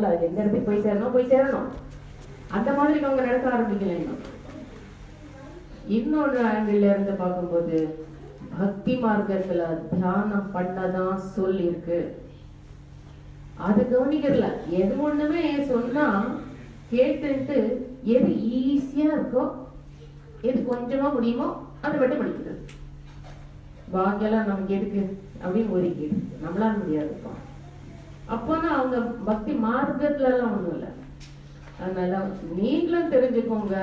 போகல, அது எந்த இடத்துக்கு போய் சேரணும். அந்த மாதிரி அவங்க நடக்க ஆரம்பிக்கல. இன்னொரு ஆங்கிள் இருந்து பார்க்கும்போது பக்தி மார்க்கத்துல தியானம் பண்ணதான் சொல்லி இருக்கு. அது கவனிக்கிறல. எது ஒண்ணுமே சொன்னா கேட்டுட்டு எது ஈஸியா இருக்கோ, எது கொஞ்சமா முடியுமோ அதை மட்டும் படிக்கிறது. பாக்கியெல்லாம் நமக்கு எதுக்கு அப்படின்னு ஒதுக்கிடு, நம்மளால முடியாதுப்பா. அப்போனா அவங்க பக்தி மார்க்கத்துல எல்லாம் ஒண்ணும் இல்லை. அதனால நீங்களும் தெரிஞ்சுக்கோங்க,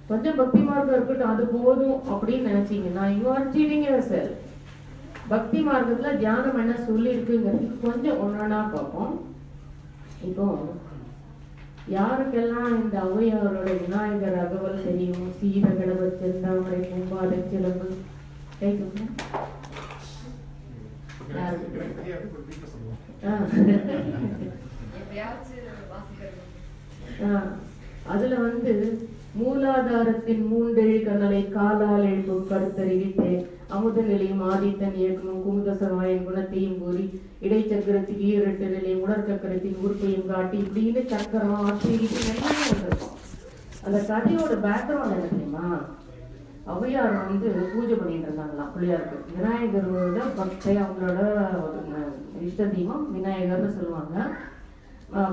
கொஞ்சம் பக்தி மார்க்கம் இருக்கட்டும் அது போதும் அப்படின்னு நினைச்சீங்கன்னா யூ ஆர் சீட்டிங் யுவர்செல்ஃப். பக்தி மார்க்கத்துல தியானம் என்ன சொல்லி இருக்குங்கிறது கொஞ்சம் ஒன்னொன்னா பார்ப்போம். இப்போ யாருக்கெல்லாம் இந்த ஔவையாரோட விநாயகர் அகவல் தெரியும்? சீத கடவுள் செந்தாமரை பூம்பாதை சிலம்பு கை தூக்கும். அதுல மூலாதாரத்தின் மூண்டெழி கண்ணலை காலால் எழுப்பும் கருத்தறிவித்தே அமுத நிலையும் ஆதித்தன் இயக்கமும் குமுத சவாயின் குணத்தையும் கூறி இடைச்சக்கரத்துக்கு ஈரட்டு நிலையும் உடற்சக்கரத்தின் உறுப்பையும் காட்டி இப்படின்னு சக்கரம் ஆட்சி எல்லாமே வந்திருக்கும். அந்த கதையோட பேக்ரவுண்ட் என்ன தெரியுமா? ஔவையார் பூஜை பண்ணிட்டு இருந்தாங்களாம் பிள்ளையாருக்கு. விநாயகரோட பக்தை, அவங்களோட இஷ்ட தெய்வம் விநாயகர்னு சொல்லுவாங்க.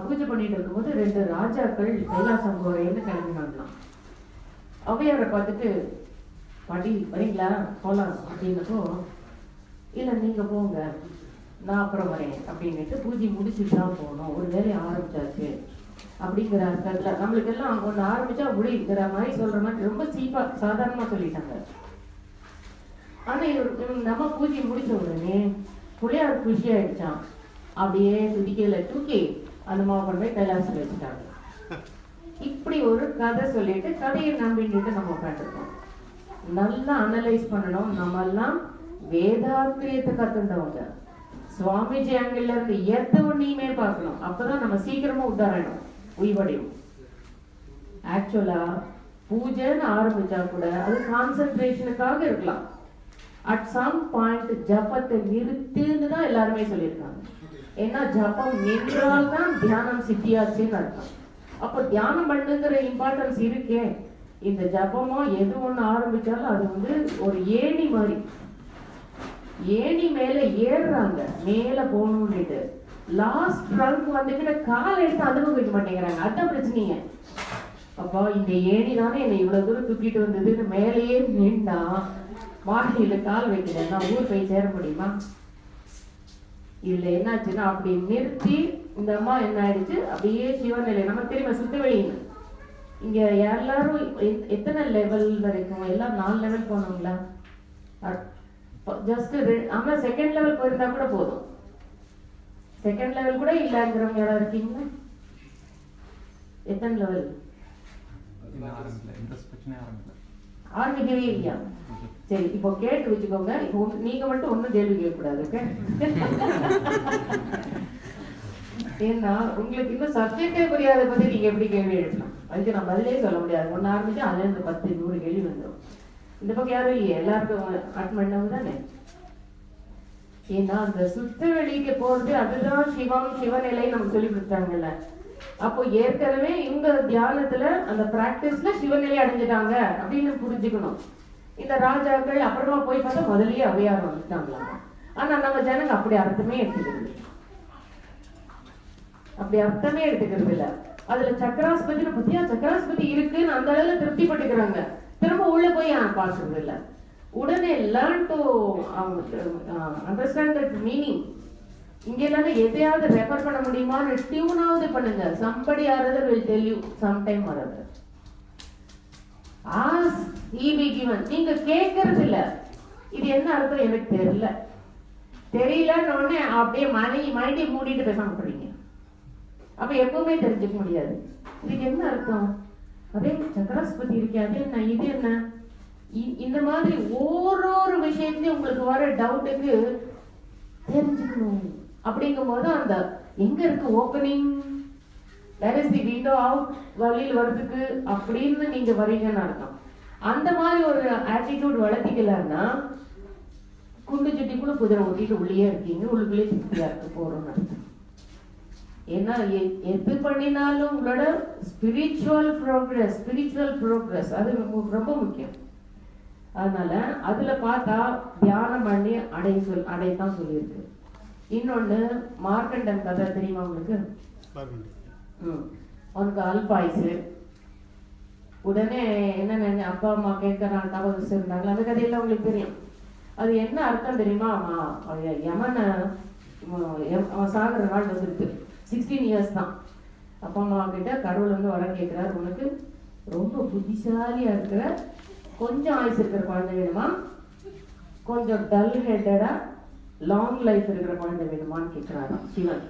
பூஜை பண்ணிட்டு இருக்கும்போது 2 ராஜாக்கள் கைலாசம் போறேன்னு கிளம்பினாங்களாம். ஔவையாரை பார்த்துட்டு, பாட்டி வரீங்களா போலாம் அப்படின்னப்போ, இல்ல நீங்க போங்க நான் அப்புறம் வரேன் அப்படின்னுட்டு பூஜை முடிச்சுட்டு தான் போகணும், ஒரு வேலையை ஆரம்பிச்சாச்சு அப்படிங்கிற அர்த்தத்துல நம்மளுக்கு எல்லாம் ஒண்ணு ஆரம்பிச்சா முடிக்கிற மாதிரி சொல்ற மாதிரி ரொம்ப சீப்பா சாதாரணமா சொல்லிட்டாங்க. ஆனா நம்ம பூஜை முடிச்ச உடனே புள்ளையார் குஷி ஆயிடுச்சான். அப்படியே துதிக்கையில தூக்கி அந்த மாவை கொண்டு போய் கைலாசம் வச்சுட்டாங்க. இப்படி ஒரு கதை சொல்லிட்டு கதையை நம்பிட்டு நம்ம உட்காந்துருக்கோம். நல்லா அனலைஸ் பண்ணணும். நம்ம எல்லாம் வேதாத்திரியத்தை கத்துண்டவங்க. சுவாமிஜி ஆங்கிள் இருந்து எத்த ஒன்னையுமே பார்க்கணும். அப்பதான் நம்ம சீக்கிரமா உத்தாரணம் உய்வடையும். ஆக்சுவலா பூஜைன்னு ஆரம்பிச்சா கூட அது கான்சென்ட்ரேஷனுக்காக இருக்கலாம். அட் சம் பாயிண்ட் ஜபத்தை நிறுத்துன்னு தான் எல்லாருமே சொல்லியிருக்காங்க. ஏன்னா ஜபம் நின்றால்தான் தியானம் சித்தியாச்சுன்னு அர்த்தம். அப்போ தியானம் பண்ணுங்கிற இம்பார்ட்டன்ஸ் இருக்கே. இந்த ஜபமோ எது ஒண்ணு ஆரம்பிச்சாலும் அது ஒரு ஏணி மாதிரி. ஏணி மேல ஏறுறாங்க, மேல போகணும்னுட்டு. லாஸ்ட் ரங்க் வந்துக்கிட்ட கால் எடுத்து அதுவும் வைக்க மாட்டேங்கிறாங்க. அதான் பிரச்சனைங்க. அப்போ இந்த ஏணி தானே என்னை இவ்வளவு தூரம் தூக்கிட்டு வந்ததுன்னு மேலேயே நின்னா மாடியில கால் வைக்கிறேன்னா ஊர் போய் சேர முடியுமா? இதுல என்னாச்சுன்னா அப்படி நிறுத்தி இந்த அம்மா என்ன ஆயிடுச்சு, அப்படியே சிவநிலை நம்ம திரும்ப சுத்தவெளின்னு. இங்க எல்லாரும் எத்தனை லெவல் வரைக்கும்? எல்லாம் 4 லெவல் போனோங்களா? ஜஸ்ட் ஆமா, செகண்ட் லெவல் போயிருந்தா கூட போதும். செகண்ட் லெவல் கூட இல்லங்கிறவங்க யாராவது இருக்கீங்களா? எத்தனை லெவல்? ஆரம்பிக்கவே இல்லையா? சரி, இப்போ கேட்டு வச்சுக்கோங்க. இப்போ நீங்க மட்டும் ஒன்னும் கேள்வி கேட்கக்கூடாது. ஏன்னா உங்களுக்கு இன்னும் சப்ஜெக்டே புரியாத பத்தி நீங்க எப்படி கேள்வி எழுப்பலாம்? அதுக்கு நான் பதிலே சொல்ல முடியாது. ஒன்னு ஆரம்பிச்சு அதுல இருந்து 10 100 கேள்வி வந்துடும். இந்த பக்கம் யாரும் இல்லையே, எல்லாருக்கும் அட்டன் பண்ணவங்க தானே. ஏன்னா அந்த சுத்த வெளிக்கு போறது அதுதான் சிவம், சிவநிலை நம்ம சொல்லி கொடுத்தாங்கல்ல. அப்போ ஏற்கனவே இவங்க தியானத்துல அந்த பிராக்டிஸ்ல சிவநிலை அடைஞ்சிட்டாங்க அப்படின்னு புரிஞ்சுக்கணும். இந்த ராஜாக்கள் அப்புறமா போய் பார்த்தா முதல்லயே ஔவையார் வந்துட்டாங்களா. ஆனா நம்ம ஜனங்க அப்படி அர்த்தமே எடுத்துக்கிறது இல்ல. அதுல சக்கராஸ்பதி பத்தியா சக்கராஸ்பதி இருக்குன்னு அந்த அளவுல திருப்தி பட்டுக்கிறாங்க. திரும்ப உள்ள போய் பாக்குறது இல்ல. உடனே learn to understand that meaning. இங்க எல்லாமே எதையாவது ரெஃபர் பண்ண முடியுமான்னு டியூனாவது பண்ணுங்க. somebody or other will tell you sometime or other. Ask, he be given. நீங்க கேட்கறது இல்ல. இது என்ன அர்த்தம் எனக்கு தெரியலன்னு உடனே அப்படியே மைண்டை மூடிட்டு பேசாம போறீங்க. அப்ப எப்பவுமே தெரிஞ்சுக்க முடியாது. இதுக்கு என்ன அர்த்தம்? அதே சக்கராஸ்பதி இருக்கு, அது என்ன, இது என்ன? இந்த மாதிரி ஒரு விஷயத்தையும் உங்களுக்கு வர டவுட்டுக்கு தெரிஞ்சுக்கணும். அப்படிங்கும் போது அந்த எங்க இருக்கு opening, where is the window out, வழியில் வர்றதுக்கு அப்படின்னு நீங்க வரீங்கன்னு அர்த்தம். அந்த மாதிரி ஒரு ஆட்டிடியூட் வளர்த்திக்கலன்னா குண்டு சட்டிக்குள்ள குதிரை ஓட்டிட்டு உள்ளே இருக்கீங்க, உள்ளுக்குள்ளே திருப்தியா இருக்க போறோம்னு அர்த்தம். ஏன்னா எது பண்ணினாலும் உங்களோட ஸ்பிரிச்சுவல் ப்ரோக்ரஸ் அது ரொம்ப முக்கியம். அதனால அதுல பார்த்தா தியானம் பண்ணி அடையத்தான் சொல்லியிருக்கு. இன்னொன்னு மார்க்கண்டன் கதை தெரியுமா உங்களுக்கு? அவனுக்கு அல்பாயுசு. உடனே என்ன அப்பா அம்மா கேட்கறான், தவறு இருந்தாங்க. அந்த கதையெல்லாம் உங்களுக்கு தெரியும். அது என்ன அர்த்தம் தெரியுமா? அவன் சாகுற நாள் வந்துருக்கு. 16 years தான். அப்பா அம்மா கிட்ட கடவுள் வந்து வர கேட்கிறாரு, உனக்கு ரொம்ப புத்திசாலியா இருக்கிற கொஞ்சம் ஆயுசு இருக்கிற குழந்தை வேணுமா, கொஞ்சம் டல் ஹெட்டடா லாங் லைஃப் இருக்கிற குழந்தை வேணுமான்னு கேட்கிறாராம் சிவன்.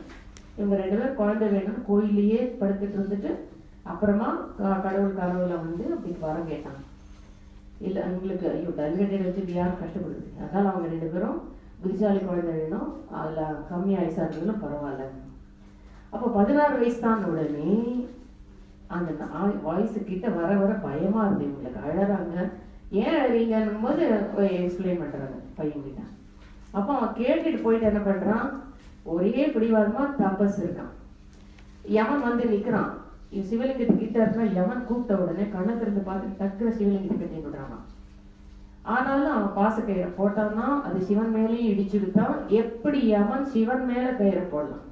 இவங்க 2 பேரும் குழந்தை வேணும்னு கோயிலேயே படுத்துட்டு இருந்துட்டு அப்புறமா கடவுள் கனவுல வந்து அப்படி வரம் கேட்டாங்க. இல்லை உங்களுக்கு ஐயோ டல் ஹெட்டட் வச்சுட்டு யாரும் கஷ்டப்படுது, அதனால அவங்க 2 பேரும் புத்திசாலி குழந்தை வேணும், அதில் கம்மி ஆயுசா இருந்தாலும் பரவாயில்ல. அப்போ 16 வயசு தான். உடனே அந்த வாய்ஸு கிட்ட வர வர பயமா இருந்து இவங்களுக்கு. அழறாங்க. ஏன் அழறீங்கன்னும் போது எக்ஸ்பிளைன் பண்றாங்க பையன்கிட்ட. அப்போ அவன் கேட்டுட்டு போயிட்டு என்ன பண்றான், ஒரே பிடிவாதமா தபஸ் இருக்கான். யமன் வந்து நிக்கிறான். சிவலிங்கத்து கிட்ட இருந்தா யமன் கூப்பிட்ட உடனே கண்ணை திறந்து பார்த்துட்டு டக்குற சிவலிங்கத்தை கட்டி விடுறான். ஆனாலும் அவன் பாசக்கயிறை போட்டான்னா அது சிவன் மேலேயும் இடிச்சுடுத்தான். எப்படி யமன் சிவன் மேல கயிறை போடலாம்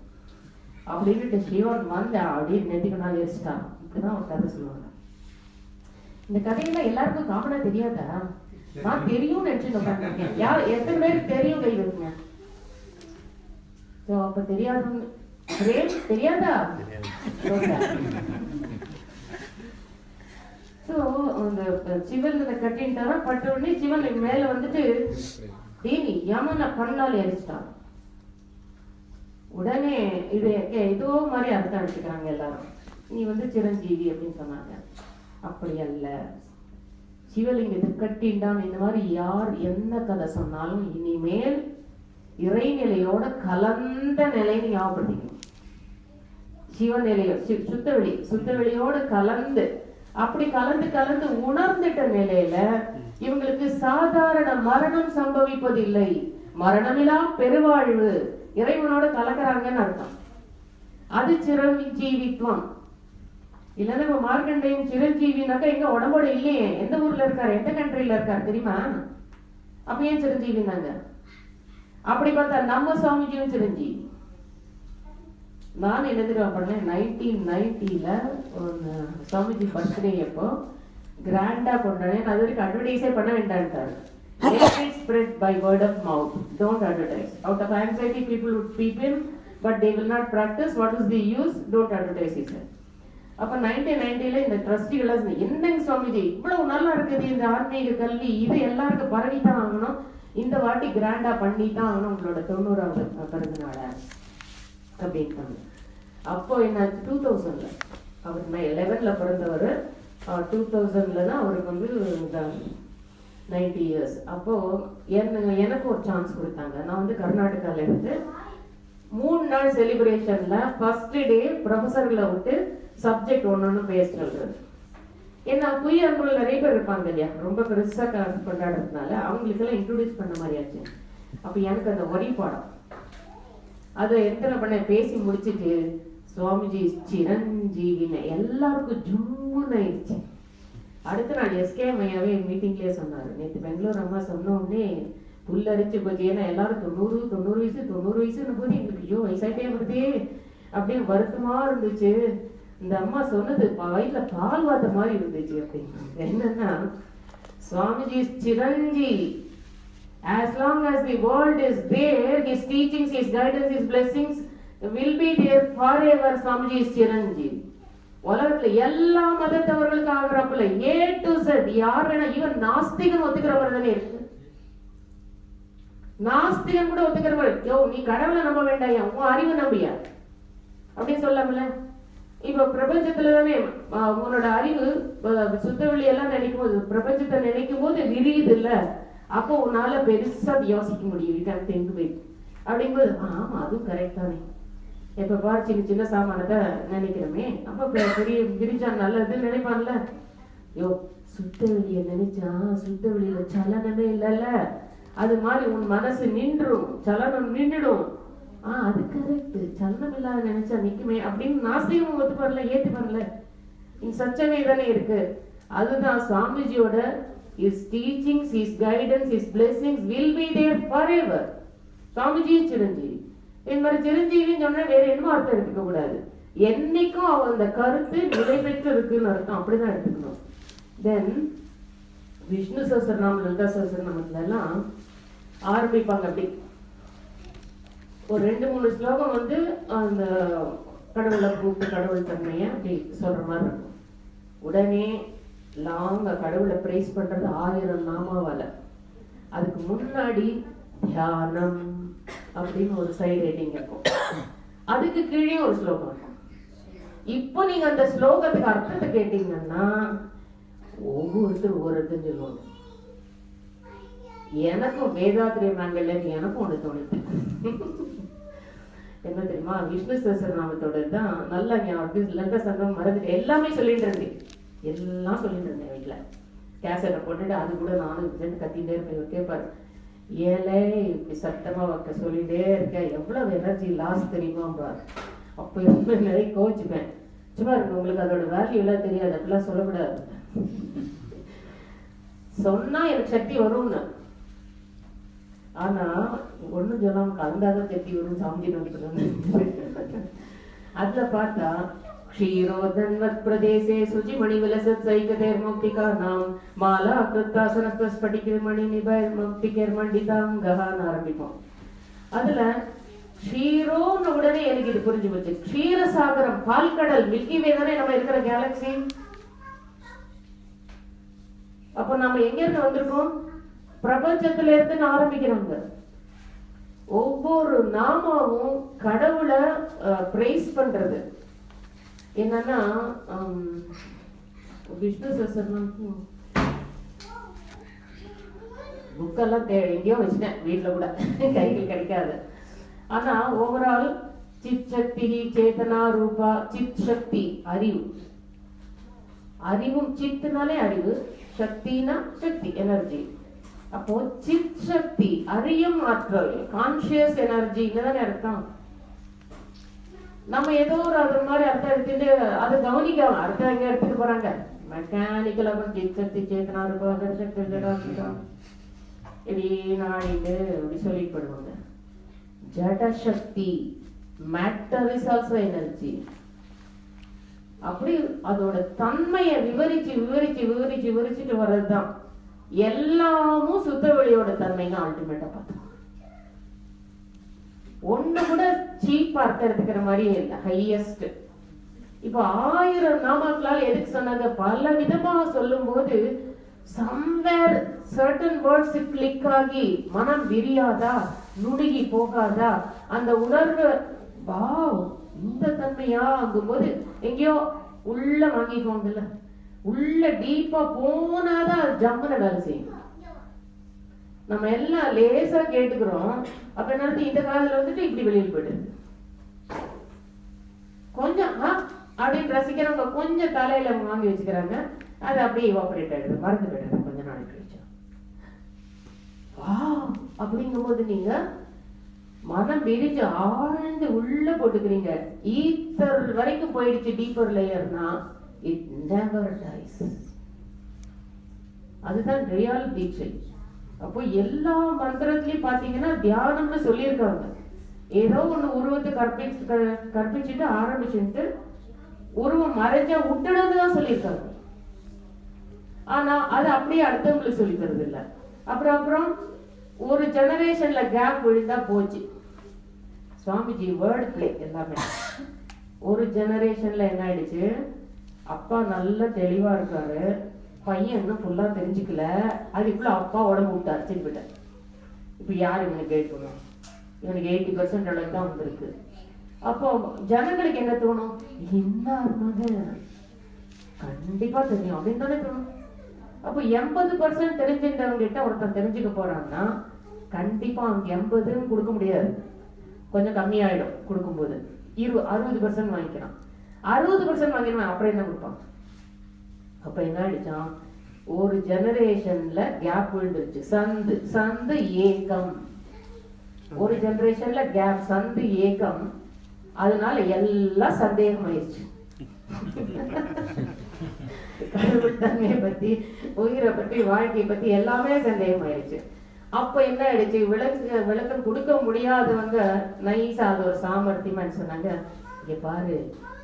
அப்படின்ட்டு சிவன் வந்து அப்படின்னு நெத்திக்கனால எரிச்சிட்டான். இப்படிதான் ஒரு கதை சொல்லுவாங்க. இந்த கதையெல்லாம் எல்லாருக்கும் காமனா தெரியாதா? நான் தெரியும்னு நினைச்சு யார் எத்தனை பேருக்கு தெரியும் கை வைங்க. அப்ப தெரியாதுன்னு தெரியாதா? சிவன் இதை கட்டின்ட்டாரா, பட்ட உடனே சிவன் மேல வந்துட்டு தேவி யமனை கண்ணால் எரிச்சிட்டான். உடனே இது ஏதோ மாதிரி அர்த்தம் எடுத்துக்கிறாங்க எல்லாரும். நீ வந்து சிரஞ்சீவி அப்படின்னு சொன்னாங்க. அப்படி அல்ல. சிவலிங்கத்தை கட்டின்டான். இந்த மாதிரி யார் என்ன கதை சொன்னாலும் இனிமேல் இறைநிலையோட கலந்த நிலையை ஞாபகப்படுத்திக்கணும். சிவன் நிலையோ சுத்தவெளியோட கலந்து அப்படி கலந்து உணர்ந்துட்ட நிலையில இவங்களுக்கு சாதாரண மரணம் சம்பவிப்பதில்லை. மரணமில்லா பெருவாழ்வு இறைவனோட கலக்கிறாங்கன்னு அர்த்தம். அது சிரஞ்சீவித்வம். இல்லைன்னா நம்ம மார்க்கண்டையும் சிரஞ்சீவினாக்கா எங்க உடம்போட இல்லையே, எந்த ஊர்ல இருக்காரு, எந்த கண்ட்ரில இருக்காரு தெரியுமா? அப்ப ஏன் சிரஞ்சீவினாங்க? அப்படி பார்த்தா நம்ம சுவாமிஜியும் சிரஞ்சீவி. நான் என்ன தெரியுமா பண்ணேன், 1990ல சுவாமிஜி பர்த்டே அப்போ கிராண்டா கொண்டாடுறேன். அது வரைக்கும் அட்வர்டைஸே பண்ண வேண்டான்ட்டாரு. Let it spread by word of mouth. Don't advertise. Out of anxiety, people would peep in, but they will not practice. What is the use? Don't advertise, he said. அப்ப 1990ல இந்த ட்ரஸ்டிகள் என்னங்க சுவாமிஜி இவ்வளவு நல்லா இருக்குது இந்த ஆன்மீக கல்வி, இது எல்லாருக்கும் பரவித்தான் ஆகணும், இந்த வாட்டி கிராண்டா பண்ணித்தான் ஆகணும் உங்களோட 90வது பிறந்த நாள அப்படின்ட்டாங்க. அப்போ என்னாச்சு, 2000ல அவர் 11ல பிறந்தவர், 2000ல தான் அவருக்கு வந்து 90 years. அப்போ எனக்கு ஒரு சான்ஸ் கொடுத்தாங்க. நான் வந்து கர்நாடகால இருந்து 3 நாள் செலிப்ரேஷன்ல ஃபர்ஸ்ட் டே ப்ரொஃபஸர்களை விட்டு சப்ஜெக்ட் ஒன்னொன்னு பேச சொல்றது. ஏன்னா புதிய அன்புகள் நிறைய பேர் இருப்பாங்க இல்லையா, ரொம்ப பெருசா கொண்டாடுறதுனால அவங்களுக்கு எல்லாம் இன்ட்ரோடியூஸ் பண்ண மாதிரி ஆச்சு. அப்ப எனக்கு அந்த ஒரி பாடம் அதை எத்தனை பண்ண பேசி முடிச்சுட்டு சுவாமிஜி சிரஞ்சீவின்னு எல்லாருக்கும் ஜூன்னு ஆயிடுச்சு. அடுத்த நாள் எஸ்கே மையாவே மீட்டிங்லேயே சொன்னாரு. நேற்று பெங்களூர் அம்மா சொன்ன உடனே புல்லரிச்சு போச்சு. ஏன்னா எல்லாரும் 90 வயசுன்னு போது எங்களுக்கு ஐயோ வயசாயிட்டே வருதே அப்படின்னு வருத்தமா இருந்துச்சு. இந்த அம்மா சொன்னது வயிற்றுல பால் வாத்த மாதிரி இருந்துச்சு அப்படின்னு. என்னன்னா Swamiji Chiranjeevi. As long as the world is there, his teachings, his guidance, his blessings will be there forever. Swamiji is Chiranjeevi. உலகத்துல எல்லா மதத்தவர்களுக்கு ஆகிறப்பல A to Z யார் வேணா, ஈவன் நாஸ்திகன் ஒத்துக்கிற மாதிரி தானே இருக்கு. நாஸ்திகன் கூட ஒத்துக்கிற மாதிரி, யோ நீ கடவுளை நம்ப வேண்டாயா, உன் அறிவு நம்பியா அப்படின்னு சொல்லாமல. இப்ப பிரபஞ்சத்துல தானே உன்னோட அறிவு சுத்தவெளி எல்லாம் நினைக்கும் போது, பிரபஞ்சத்தை நினைக்கும் போது விரியுது இல்ல, அப்போ உன்னால பெருசா யோசிக்க முடியும். அப்படிங்கும்போது ஆமா அதுவும் கரெக்ட் தானே. இப்ப பாரு சின்ன சின்ன சாமானத்தை நினைக்கிறோமே, அப்ப பெரிய விரிஞ்சா நல்லதுன்னு நினைப்பான்ல. யோ சுத்த வெளிய நினைச்சா சுத்த வெளியில சலனமே இல்லைல்ல, அது மாதிரி உன் மனசு நின்றும், சலனம் நின்றுடும். அது கரெக்ட், சலனம் இல்லாத நினைச்சா நிக்குமே அப்படின்னு நாஸ்திகம் ஒத்து வரல, ஏத்து வரல. இன் சச்சவே தானே இருக்கு. அதுதான் சுவாமிஜியோட his teachings, his guidance, his blessings will be there forever. Swamiji Chiranjeevi. இந்த மாதிரி சிரஞ்சீவின்னு சொன்னா வேற என்னமோ அர்த்தம் எடுத்துக்க கூடாது. என்னைக்கும் அந்த கருத்து நிலை பெற்று இருக்குன்னு அர்த்தம், அப்படிதான் எடுத்துக்கணும். தென் விஷ்ணு சஹஸ்ரநாமம், லலிதா சஹஸ்ரநாமத்துல எல்லாம் ஆரம்பிப்பாங்க அப்படி ஒரு 2-3 ஸ்லோகம் அந்த கடவுளை கூப்பிட்டு கடவுள் தன்மையை அப்படி சொல்ற மாதிரி இருக்கும். உடனே லாங்க கடவுளை பிரைஸ் பண்றது 1000 நாமாவால. அதுக்கு முன்னாடி தியானம் அப்படின்னு ஒரு சைடு ஹெட்டிங் இருக்கும், அதுக்கு கீழே ஒரு ஸ்லோகம் இருக்கும். இப்போ நீங்க அந்த ஸ்லோகத்துக்கு அர்த்தத்தை கேட்டீங்கன்னா ஒவ்வொருத்தரும் சொல்லுவாங்க. எனக்கும் வேதாத்திரிய மேங்கல்ல எனக்கும் ஒண்ணு தோணுது. என்ன தெரியுமா, விஷ்ணு சஹஸ்ரநாமத்தோட தான் நல்லா ஞாபகம். லலிதா சங்கம் மறந்துட்டு எல்லாமே சொல்லிட்டு இருந்தேன், எல்லாம் சொல்லிட்டு இருந்தேன் வீட்டுல. கேசட்டை போட்டுட்டு அது கூட நானும் கத்திட்டே இருப்பேன். கேட்பாரு, ஏழை இப்படி சத்தமா வைக்க சொல்லிட்டே இருக்க, எவ்வளவு எனர்ஜி லாஸ் தெரியுமா. அப்போ நிறைய கோச்சுப்பேன். சும்மா இருக்கு, உங்களுக்கு அதோட வேல்யூ எல்லாம் தெரியாது, அப்படிலாம் சொல்லக்கூடாது. சொன்னா எனக்கு சக்தி வரும்னு, ஆனா ஒண்ணும் சொல்லாம கலந்தாதான் சக்தி வரும். சாமி அதுல பார்த்தா क्षीरोदन्वत् प्रदेशे सुचिमणि विलसत् सैकतेर्मुक्तिका नाम माला कृतासनस्थ स्फटिकमणि निभैर्मुक्तिकैर्मण्डितांगहाன்னு ஆரம்பிப்போம். அதுல க்ஷீரோன்னு உடனே எனக்கு இது புரிஞ்சு போச்சு. க்ஷீரசாகரம், பால்கடல், மில்கி வே தானே நம்ம இருக்கிற கேலக்சி. அப்போ நம்ம எங்க இருந்து வந்திருக்கோம்? பிரபஞ்சத்துல இருந்து ஆரம்பிக்கிறாங்க. ஒவ்வொரு நாமாவும் கடவுளை பிரைஸ் பண்றது. என்னன்னா விஷ்ணு சஹஸ்ரநாமம் புக்கெல்லாம் எங்கேயோ வச்சுட்டேன், வீட்டுல கூட கைகள் கிடைக்காது. ஆனா ஓவரால் சித் சக்தி, சேதனா ரூபா, சித் சக்தி அறிவு. அறிவும் சித்துனாலே அறிவு, சக்தினா சக்தி எனர்ஜி. அப்போ சித் சக்தி அறியும் ஆற்றல், கான்சியஸ் எனர்ஜின்னு தானே அர்த்தம். நம்ம ஏதோ ஒரு அது மாதிரி அர்த்தம் எடுத்துட்டு அதை கவனிக்காம அர்த்தம் எங்க எடுத்துட்டு போறாங்க. மெக்கானிக்கலா சித் சக்தி, சேத்தனா ரூபா, சக்தி இப்படி நாடிட்டு அப்படி சொல்லிட்டு போடுவாங்க. ஜட சக்தி, மேட்டர் இஸ் ஆல்சோ எனர்ஜி. அப்படி அதோட தன்மையை விவரிச்சு விவரிச்சு விவரிச்சு விவரிச்சுட்டு வர்றதுதான் எல்லாமும் சுத்த வெளியோட தன்மைன்னு அல்டிமேட்டா பார்த்தோம். ஒண்ணு கூட சீப்பா அர்த்தம் எடுத்துக்கிற மாதிரியே இல்லை, ஹையஸ்ட். இப்ப 1000 நாமாக்களால் எதுக்கு சொன்னாங்க? பல விதமாக சொல்லும் போது somewhere certain words click ஆகி மனம் விரியாதா, நுணுகி போகாதா, அந்த உணர்வு வாவ் இந்த தன்மையா ஆகும்போது எங்கேயோ உள்ள வாங்கிக்கோங்கல்ல, உள்ள டீப்பா போனாதான் அது ஜம்முன்னு வேலை செய்யும். நம்ம எல்லாம் லேசா கேட்டுக்கிறோம். அப்ப என்ன இந்த காலத்துல இப்படி வெளியில் போயிட்டு கொஞ்சம் அப்படின்னு ரசிக்கிறவங்க கொஞ்சம் தலையில வாங்கி வச்சுக்கிறாங்க, அது அப்படியே இவாபரேட் ஆயிடுது, மறந்து போயிடுது கொஞ்ச நாளைக்கு கழிச்சு. அப்படிங்கும் போது நீங்க மனம் விரிஞ்சு ஆழ்ந்து உள்ள போட்டுக்கிறீங்க. ஈத்தர் வரைக்கும் போயிடுச்சு, டீப்பர் லேயர்னா இட் நெவர் டைஸ். அதுதான் ரியல் தீட்சை. அப்போ எல்லா மந்திரத்திலயும் பாத்தீங்கன்னா தியானம்னு சொல்லியிருக்காங்க. ஏதோ ஒண்ணு உருவத்தை கற்பிச்சுட்டு ஆரம்பிச்சுட்டு உருவம் மறைஞ்சா விட்டுடுதான் சொல்லியிருக்காங்க. ஆனா அது அப்படியே அடுத்தவங்களுக்கு சொல்லி தருது இல்ல. அப்புறம் ஒரு ஜெனரேஷன்ல கேப் விழுந்தா போச்சு. சுவாமிஜி வேர்ட் பிளே எல்லாமே. ஒரு ஜெனரேஷன்ல என்ன ஆயிடுச்சு, அப்பா நல்ல தெளிவா இருக்காரு, பையன் இன்னும் ஃபுல்லா தெரிஞ்சுக்கல, அதுக்குள்ள அப்பா உடம்பு விட்டு அரைச்சிட்டு போயிட்டார். இப்ப யாரு இவனுக்கு கைட் பண்ணுவோம்? இவனுக்கு 80% அளவுக்கு தான் வந்திருக்கு. அப்போ ஜனங்களுக்கு என்ன தோணும்? என்ன கண்டிப்பா தெரியும் அப்படின்னு தானே தோணும். அப்போ 80% தெரிஞ்சுட்டவங்க கிட்ட ஒருத்தன் தெரிஞ்சுக்க போறான்னா கண்டிப்பா அவனுக்கு 80 கொடுக்க முடியாது, கொஞ்சம் கம்மியாயிடும். கொடுக்கும்போது 60% வாங்கிக்கிறான். 60% வாங்கினா அப்புறம் என்ன கொடுப்பான்? அப்ப என்ன ஆயிடுச்சான், ஒரு ஜெனரேஷன்ல கேப் விழுந்துருச்சு. சந்து ஏக்கம் ஒரு ஜெனரேஷன்ல கேப், சந்து, ஏக்கம். அதனால எல்லாம் சந்தேகம் ஆயிடுச்சு. கடவுள் தன்மையை பத்தி, உயிரை பத்தி, வாழ்க்கையை பத்தி எல்லாமே சந்தேகம் ஆயிடுச்சு. அப்ப என்ன ஆயிடுச்சு, விளக்கம் கொடுக்க முடியாதவங்க நைஸா அது ஒரு சாமர்த்தியமா சொன்னாங்க, இங்க பாரு,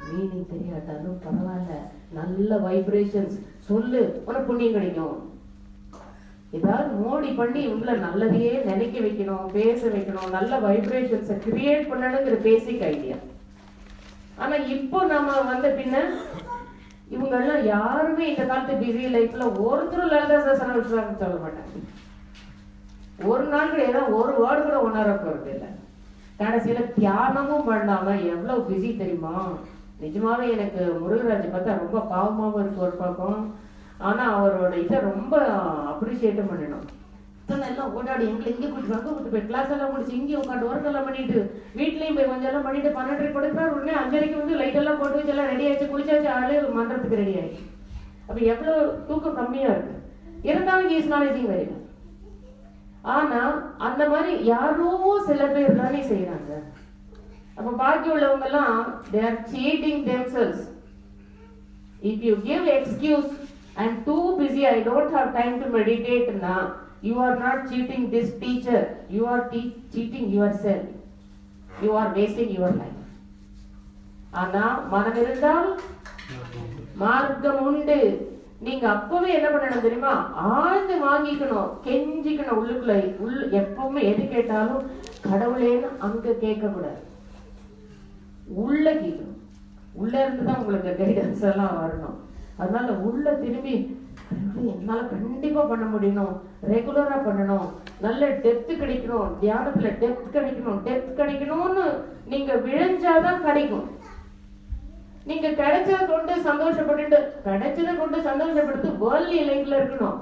மீனிங் தெரியாட்டாலும் பரவாயில்ல, நல்ல வைப்ரேஷன்ஸ் சொல்லு, உனக்கு புண்ணியம் கிடைக்கும். ஏதாவது மோடி பண்ணி இவங்கள நல்லதையே நினைக்க வைக்கணும், பேச வைக்கணும், நல்ல வைப்ரேஷன்ஸை கிரியேட் பண்ணணுங்கிற பேசிக் ஐடியா. ஆனா இப்போ நம்ம வந்த பின்ன இவங்கெல்லாம் யாருமே இந்த காலத்து பிஸி லைஃப்ல ஒருத்தரும் லலிதா சஹஸ்ரநாமம் சொல்ல மாட்டாங்க. ஒரு நாள் ஏதாவது ஒரு வேர்டு கூட உணர போறது இல்லை. கடைசியில தியானமும் பண்ணாம எவ்வளவு பிஸி தெரியுமா. நிஜமாவே எனக்கு முருகராஜ் பார்த்தா ரொம்ப பாவமாவும் இருக்கு ஒரு பக்கம். ஆனா அவரோட இதை ரொம்ப அப்ரிஷியேட்டும் பண்ணணும். எல்லாம் ஓடாடி எங்களை இங்கே கூட்டு அங்கே கூட்டு போய் கிளாஸ் எல்லாம் முடிச்சு இங்கே உட்காந்து ஒர்க் எல்லாம் பண்ணிட்டு வீட்லயும் போய் கொஞ்சம் எல்லாம் பண்ணிட்டு 12:30 கொடுக்குறாரு. உடனே 5:30 வந்து லைட் எல்லாம் போட்டு வச்சு எல்லாம் ரெடி ஆயிடுச்சு, குளிச்சாச்சு, ஆளே மன்றத்துக்கு ரெடி ஆயிடுச்சு. அப்ப எவ்வளவு தூக்கம் கம்மியா இருக்கு. இருந்தாலும் இஸ் நாலேஜிங் வெரி வெல். ஆனா அந்த மாதிரி யாரோ சில பேர் தானே செய்யறாங்க. அப்ப பாக்கி உள்ளவங்க எல்லாம் they are cheating themselves. If you give excuse, I'm too busy, I don't have time to meditate, na, you are not cheating this teacher, you are cheating yourself. You are wasting your life. ஆனா மனம் இருந்தால் மார்க்கம் உண்டு. நீங்க அப்பவே என்ன பண்ணணும் தெரியுமா, ஆழ்ந்து வாங்கிக்கணும், கெஞ்சிக்கணும் உள்ளுக்குள்ள. எப்பவுமே எது கேட்டாலும் கடவுளேன்னு அங்க கேட்க கூடாது, உள்ள கேட்கணும். உள்ள இருந்துதான் உங்களுக்கு கைடன்ஸ் எல்லாம் வரணும். அதனால உள்ள திரும்பி என்னால கண்டிப்பா பண்ண முடியணும், ரெகுலரா பண்ணணும், நல்ல டெப்த் கிடைக்கணும், தியானத்துல டெப்த் கிடைக்கணும்னு நீங்க விழைஞ்சாதான் கிடைக்கும். நீங்க கிடைச்சதை கொண்டு சந்தோஷப்பட்டு, கிடைச்சதை கொண்டு சந்தோஷப்படுத்து வேர்ல்ட்லி லைஃப்ல இருக்கணும்.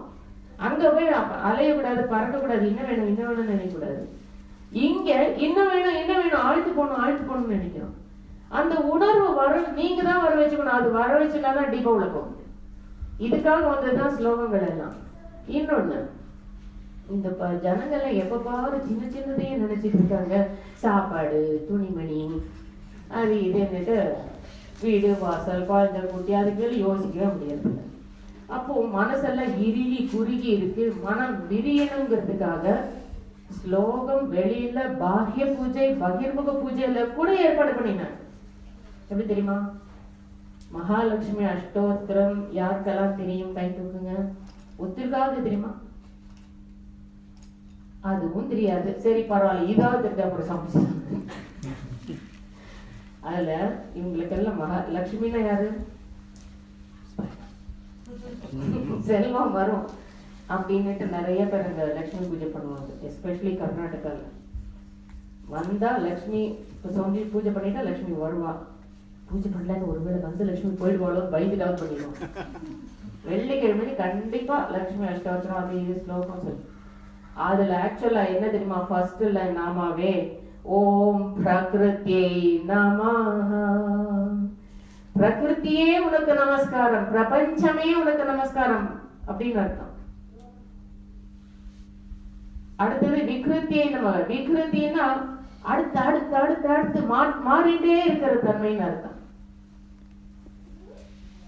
அங்க போய் அலையக்கூடாது, பறக்கக்கூடாது, இன்னும் வேணும்னு நினைக்கக்கூடாது. இங்க இன்னும் வேணும் ஆழ்த்து போகணும்னு நினைக்கிறோம். அந்த உணர்வு நீங்க தான் வர வச்சுக்கணும். அது வர வச்சுனாதான் டீப்பா உள்ள போக முடியும். இதுக்காக வந்ததுதான் ஸ்லோகங்கள் எல்லாம். இன்னொன்னு, இந்த ஜனங்கள்லாம் எப்ப பாரு சின்னதையே நினைச்சிட்டு இருக்காங்க. சாப்பாடு, துணிமணி, அது இதுன்னுட்டு வீடு வாசல் குழந்தை குட்டி அதுக்கு யோசிக்கவே முடியாது. அப்போ மனசெல்லாம் இறுகி குறுகி இருக்கு. மனம் விரியணுங்கிறதுக்காக ஸ்லோகம் வெளியில பாஹ்ய பூஜை, பகிர்முக பூஜையில கூட ஏற்பாடு பண்ணினாங்க. எப்படி தெரியுமா? மகாலட்சுமி அஷ்டோத்திரம் யாருக்கெல்லாம் தெரியும்? கை தூக்குங்க. ஒத்திருக்காவது தெரியுமா? அதுவும் தெரியாது. சரி பரவாயில்ல, இதாவது தெரிஞ்சா கூட சமைச்சு. அதுல இவங்களுக்கெல்லாம் மகாலட்சுமின்னா யாரு? செல்வம் வரும் அப்படின்னுட்டு நிறைய பேர் இந்த லட்சுமி பூஜை பண்ணுவாங்க. எஸ்பெஷலி கர்நாடகால வந்தா லட்சுமி சொல்லி பூஜை பண்ணிட்டா லட்சுமி வருவா. பூஜை பண்ணலன்னு ஒருவேளை வந்து லட்சுமி போயிடுவாளோ பயந்துட்டாவது பண்ணிடுவோம். வெள்ளிக்கிழமை கண்டிப்பா லட்சுமி அஷ்டோத்திரம் அது இது ஸ்லோகம் சொல்லு. அதுல ஆக்சுவலா என்ன தெரியுமா? ஃபர்ஸ்ட்ல நாமாவே ஓம் பிரகிருத்யை நமஹ. பிரகிருத்தியே உனக்கு நமஸ்காரம், பிரபஞ்சமே உனக்கு நமஸ்காரம் அப்படின்னு அர்த்தம். அடுத்தது விக்ருத்தியை நம. விக்ருத்தின்னா அடுத்து அடுத்து அடுத்து அடுத்து மாறிண்டே இருக்கிற தன்மைன்னு அர்த்தம்.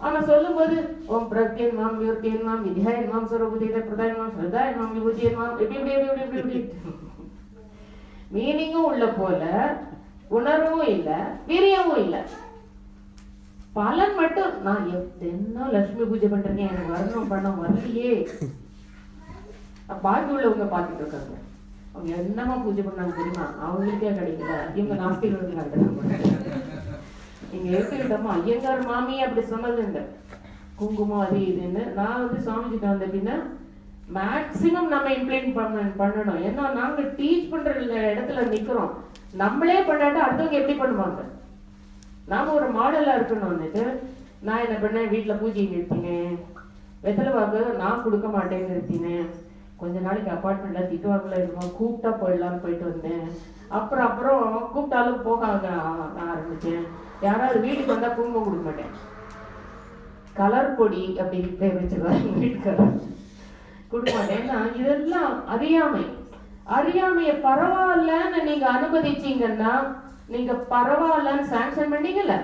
ஆனா சொல்லும் போது ஓம் பிரத்யன் மாம் விவர்த்தியன் மாம் வித்யாயன் மாம் சர்வபூதேத பிரதாயன் மாம் ஸ்ரதாயன் மாம் விபூதியன் மாம் எப்படி மீனிங்கும் உள்ள போல உணர்வும் இல்ல, வீரியமும் இல்ல. பலன் மட்டும் நான் என்ன லட்சுமி பூஜை பண்றேன், எனக்கு வரணும் பண்ண வரலையே. பாக்கி உள்ளவங்க பாத்துட்டு இருக்காங்க. அவங்க என்னமா பூஜை பண்ணாங்க தெரியுமா? அவங்களுக்கே கிடைக்கல. இவங்க நாஸ்திகளுக்கு நடத்துறாங்க. நீங்க எடுத்துக்கிட்டோமா ஐயங்கார் மாமி அப்படி சொன்னது இந்த குங்குமம் அது இதுன்னு. நான் வந்து சுவாமிஜிட்ட வந்த பின்ன மேக்சிமம் நம்ம இம்ப்ளிமெண்ட் பண்ணணும். ஏன்னா நாங்க டீச் பண்ற இடத்துல நிக்கிறோம். நம்மளே பண்ணாட்டா அடுத்தவங்க எப்படி பண்ணுவாங்க? நாம ஒரு மாடலா இருக்கணும்னுட்டு நான் என்ன பண்ணேன், வீட்டுல பூஜை நிறுத்தினேன். வெத்தலை வாக்கு நான் கொடுக்க மாட்டேன்னு நிறுத்தினேன். கொஞ்ச நாளைக்கு அப்பார்ட்மெண்ட்ல திட்டுவாங்களா இருக்கும், கூப்பிட்டா போயிடலான்னு போயிட்டு வந்தேன். அப்புறம் கூப்பிட்டாலும் போக ஆரம்பிச்சேன். யாராவது வீட்டுக்கு வந்தா குங்குமம் கொடுக்க மாட்டேன். கலர் பொடி அப்படின்னு பேர் வச்சிருவாங்க, வீட்டு கலர் கொடுக்க மாட்டேன். இதெல்லாம் அறியாமை. அறியாமைய பரவாயில்லன்னு நீங்க அனுமதிச்சீங்கன்னா, நீங்க பரவாயில்லன்னு சாங்ஷன் பண்ணீங்கல்ல,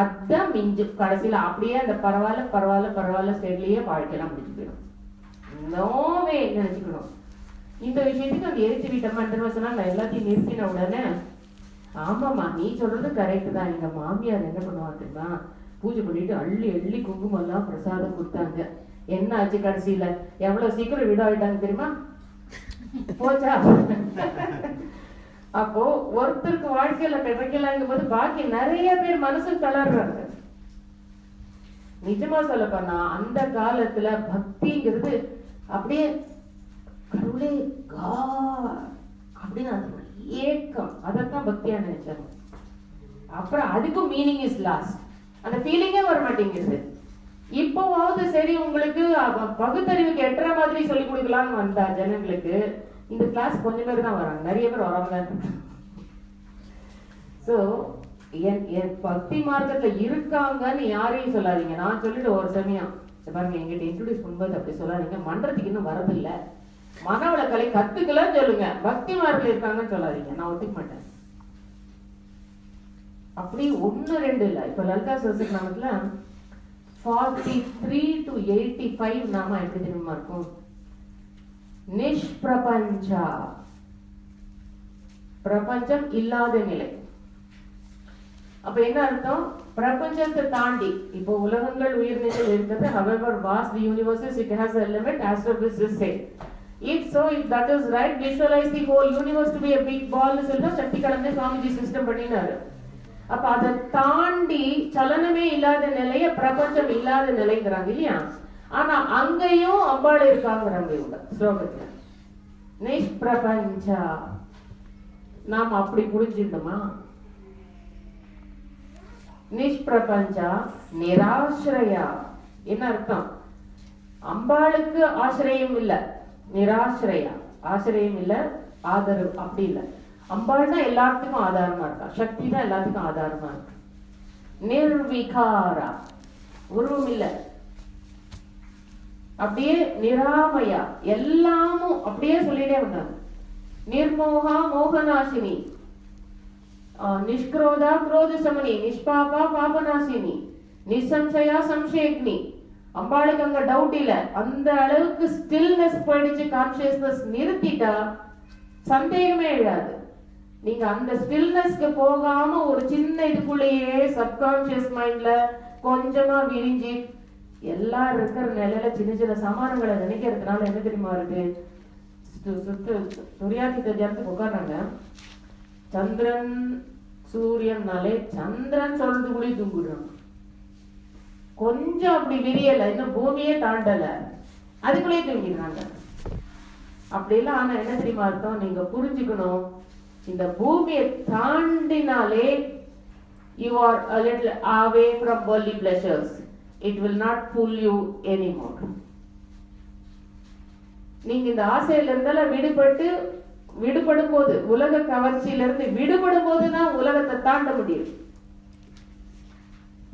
அதான் மிஞ்சு. கடைசியில அப்படியே அந்த பரவாயில்ல பரவாயில்ல பரவாயில்ல ஸ்டேட்லயே வாழ்க்கையெல்லாம் முடிச்சு போயிடும். நோவே நினைச்சுக்கணும். இந்த விஷயத்துக்கு அந்த எரிச்சு வீட்டம்மா சொன்னா, நான் எல்லாத்தையும் நிறுத்தின உடனே, ஆமாமா நீ சொல்றது கரெக்ட் தான். எங்க மாமியார் என்ன பண்ணுவாங்க தெரியுமா, பூஜை பண்ணிட்டு அள்ளி அள்ளி குங்குமம் எல்லாம் பிரசாதம் கொடுத்தாங்க. என்ன ஆச்சு கடைசியில, எவ்வளவு சீக்கிரம் விட ஆயிட்டாங்க தெரியுமா, போச்சா? அப்போ ஒருத்தருக்கு வாழ்க்கையில கிடைக்கலங்கும் போது பாக்கி நிறைய பேர் மனசு தளர்றாங்க. நிஜமா சொல்ல போனா அந்த காலத்துல பக்திங்கிறது அப்படியே கடவுளே அப்படின்னு அது ஏக்கம், அதான் பக்தியா நினைச்சாங்க. அப்புறம் அதுக்கும் மீனிங் இஸ் லாஸ்ட், அந்த ஃபீலிங்கே வர மாட்டேங்குது. இப்போவாவது சரி உங்களுக்கு பகுத்தறிவுக்கு எட்டுற மாதிரி சொல்லி கொடுக்கலாம்னு வந்தா ஜனங்களுக்கு, இந்த கிளாஸ் கொஞ்சம் பேர் தான் வராங்க, நிறைய பேர் வராம தான் இருக்காங்க. சோ என் பக்தி மார்க்கத்துல இருக்காங்கன்னு யாரையும் சொல்லாதீங்க. நான் சொல்லிட்டு ஒரு சமயம் பாருங்க, எங்கிட்ட இன்ட்ரோடியூஸ் பண்ணும்போது அப்படி சொல்லாதீங்க, மன்றத்துக்கு இன்னும் வரதில்ல, மனவளக்கலை கத்துக்கலன்னு சொல்லுங்க, பக்தி மார்க்கத்துல இருக்காங்கன்னு சொல்லாதீங்க. நான் ஒத்துக்க மாட்டேன். அப்படி 1-2 இல்ல. இப்ப லலிதா சஹஸ்ரநாமத்துல 43 to 85 நாம எப்படி தெரியுமா இருக்கும்? நிஷ்பிரபஞ்சா, பிரபஞ்சம் இல்லாத நிலை. அப்ப என்ன அர்த்தம்? பிரபஞ்சத்தை தாண்டி இப்போ உலகங்கள் உயிர்நிலைகள் இருக்கிறது. however vast the universe is, it has a limit, astrophysicists say. If so, if that is right, visualize the whole universe to be a big ball னு சொல்ல சக்தி கடந்த சுவாமிஜி சிஸ்டம் பண்ணினாரு. அப்ப அதை தாண்டி சலனமே இல்லாத நிலைய பிரபஞ்சம் இல்லாத நிலைங்கிறாங்க இல்லையா? ஆனா அங்கேயும் அம்பாள் இருக்காங்கிறாங்க இவங்க ஸ்லோகத்துல. நிஷ்பிரபஞ்சா நாம் அப்படி புரிஞ்சுட்டோமா? நிஷ்பிரபஞ்சா நிராශ්‍රயா என்ன அர்த்தம்? அம்பாளுக்கு ஆசிரியம் இல்ல, நிராශ්‍රயா ஆசிரியம் இல்ல, ஆதரவு அப்படி இல்ல. அம்பாள் தான் எல்லாத்துக்கும் ஆதாரமா இருக்கா, சக்தி தான் எல்லாத்துக்கும் ஆதாரமா இருக்கு. நிர்விகாரா உருவம் இல்ல, அப்படியே நிராமயா எல்லாமும் அப்படியே சொல்லிட்டே வந்தாங்க. நிர்மோகா மோகநாசினி, நிஷ்க்ரோதா குரோத சமனி, நிஷ்பாபா பாபநாசினி, நிசம்சயா சம்சயக்னி. அம்பாளுக்கு அங்க டவுட் இல்ல, அந்த அளவுக்கு ஸ்டில்னஸ் போயிடுச்சு. கான்சியஸ்னஸ் நிறுத்திட்டா சந்தேகமே இல்லாது. நீங்க அந்த ஸ்டில்னஸ்க்கு போகாம ஒரு சின்ன இதுக்குள்ளேயே சப்கான்சியஸ் மைண்ட்ல கொஞ்சமா விரிஞ்சு எல்லாரும் இருக்கிற நிலையில சின்ன சின்ன சமானங்களை நினைக்கிறதுனால என்ன தெரியுமா இருக்கு? துரியாதித்த ஜாதத்துக்கு உட்கார்றாங்க. சந்திரன் சூரியன்னாலே சந்திரன் சொல்றது கூட தூங்குறாங்க. கொஞ்சம் அப்படி விரியல, இன்னும் பூமியே தாண்டல, அதுக்குள்ளேயே தூங்கிடுறாங்க. அப்படி எல்லாம் ஆனா என்ன தெரியுமா அர்த்தம்? நீங்க புரிஞ்சுக்கணும், இந்த பூமியை தாண்டினாலே you are a little away from worldly pleasures. It will not pull you anymore. நீங்க இந்த ஆசையில இருந்தாலும் விடுபடும் போது, உலக கவர்ச்சியில இருந்து விடுபடும் போதுதான் உலகத்தை தாண்ட முடியும்.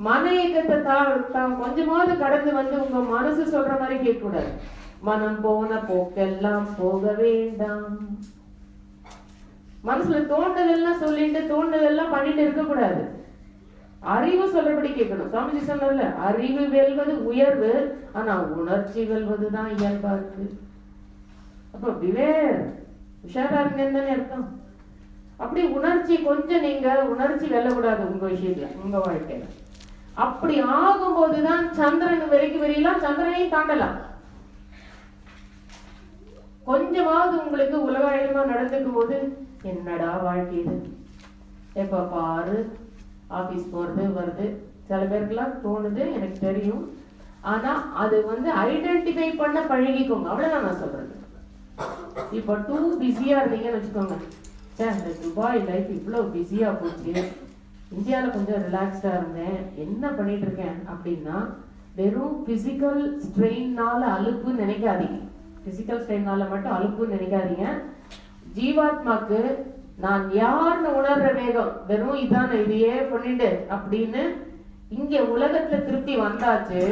மன இயக்கத்தை கொஞ்சமாவது கடந்து வந்து உங்க மனசு சொல்ற மாதிரி கேட்க கூடாது. மனம் போன போக்கெல்லாம் போக வேண்டாம். மனசுல தோண்டதெல்லாம் சொல்லிட்டு தோண்டதெல்லாம் பண்ணிட்டு இருக்க கூடாது. அறிவு சொல்றபடி கேட்கணும். சுவாமிஜி சொன்னார்ல, அறிவு வெல்வது உயர்வு, ஆனா உணர்ச்சி வெல்வதுதான் இயல்பா இருக்கு. அப்ப விவேர் உஷாரா இருங்கன்னு அர்த்தம். அப்படி உணர்ச்சி கொஞ்சம் நீங்க உணர்ச்சி வெல்லக்கூடாது உங்க விஷயத்துல, உங்க வாழ்க்கையில. அப்படி ஆகும்போதுதான் சந்திரன் வரைக்கும் வெறியலாம், சந்திரனையும் தாண்டலாம். கொஞ்சமாவது உங்களுக்கு உலகாயமா நடந்துக்கும் போது என்னடா வாழ்க்கை இது, எப்ப பாரு ஆபீஸ் போறது வருது, சில பேருக்குலாம் தோணுது, எனக்கு தெரியும். ஆனா அது ஐடென்டிஃபை பண்ண பழகிக்கோங்க, அவ்வளவுதான் நான் சொல்றது. இப்ப டூ பிஸியா இருந்தீங்கன்னு வச்சுக்கோங்க, இந்த துபாய் லைஃப் இவ்வளவு பிஸியா போச்சு, இந்தியாவில் கொஞ்சம் ரிலாக்ஸ்டா இருந்தேன், என்ன பண்ணிட்டு இருக்கேன் அப்படின்னா, வெறும் பிசிக்கல் ஸ்ட்ரெயின்னால அலுப்புன்னு நினைக்காதீங்க. பிசிக்கல் ஸ்ட்ரெயின்னால மட்டும் அலுப்புன்னு நினைக்காதீங்க. ஜீவாத்மாக்கு நான் யாருன்னு உணர்ற வேகம் வெறும் இதான, இதையே பண்ணிட்டு அப்படின்னு இங்க உலகத்துல திருப்தி வந்தாச்சு.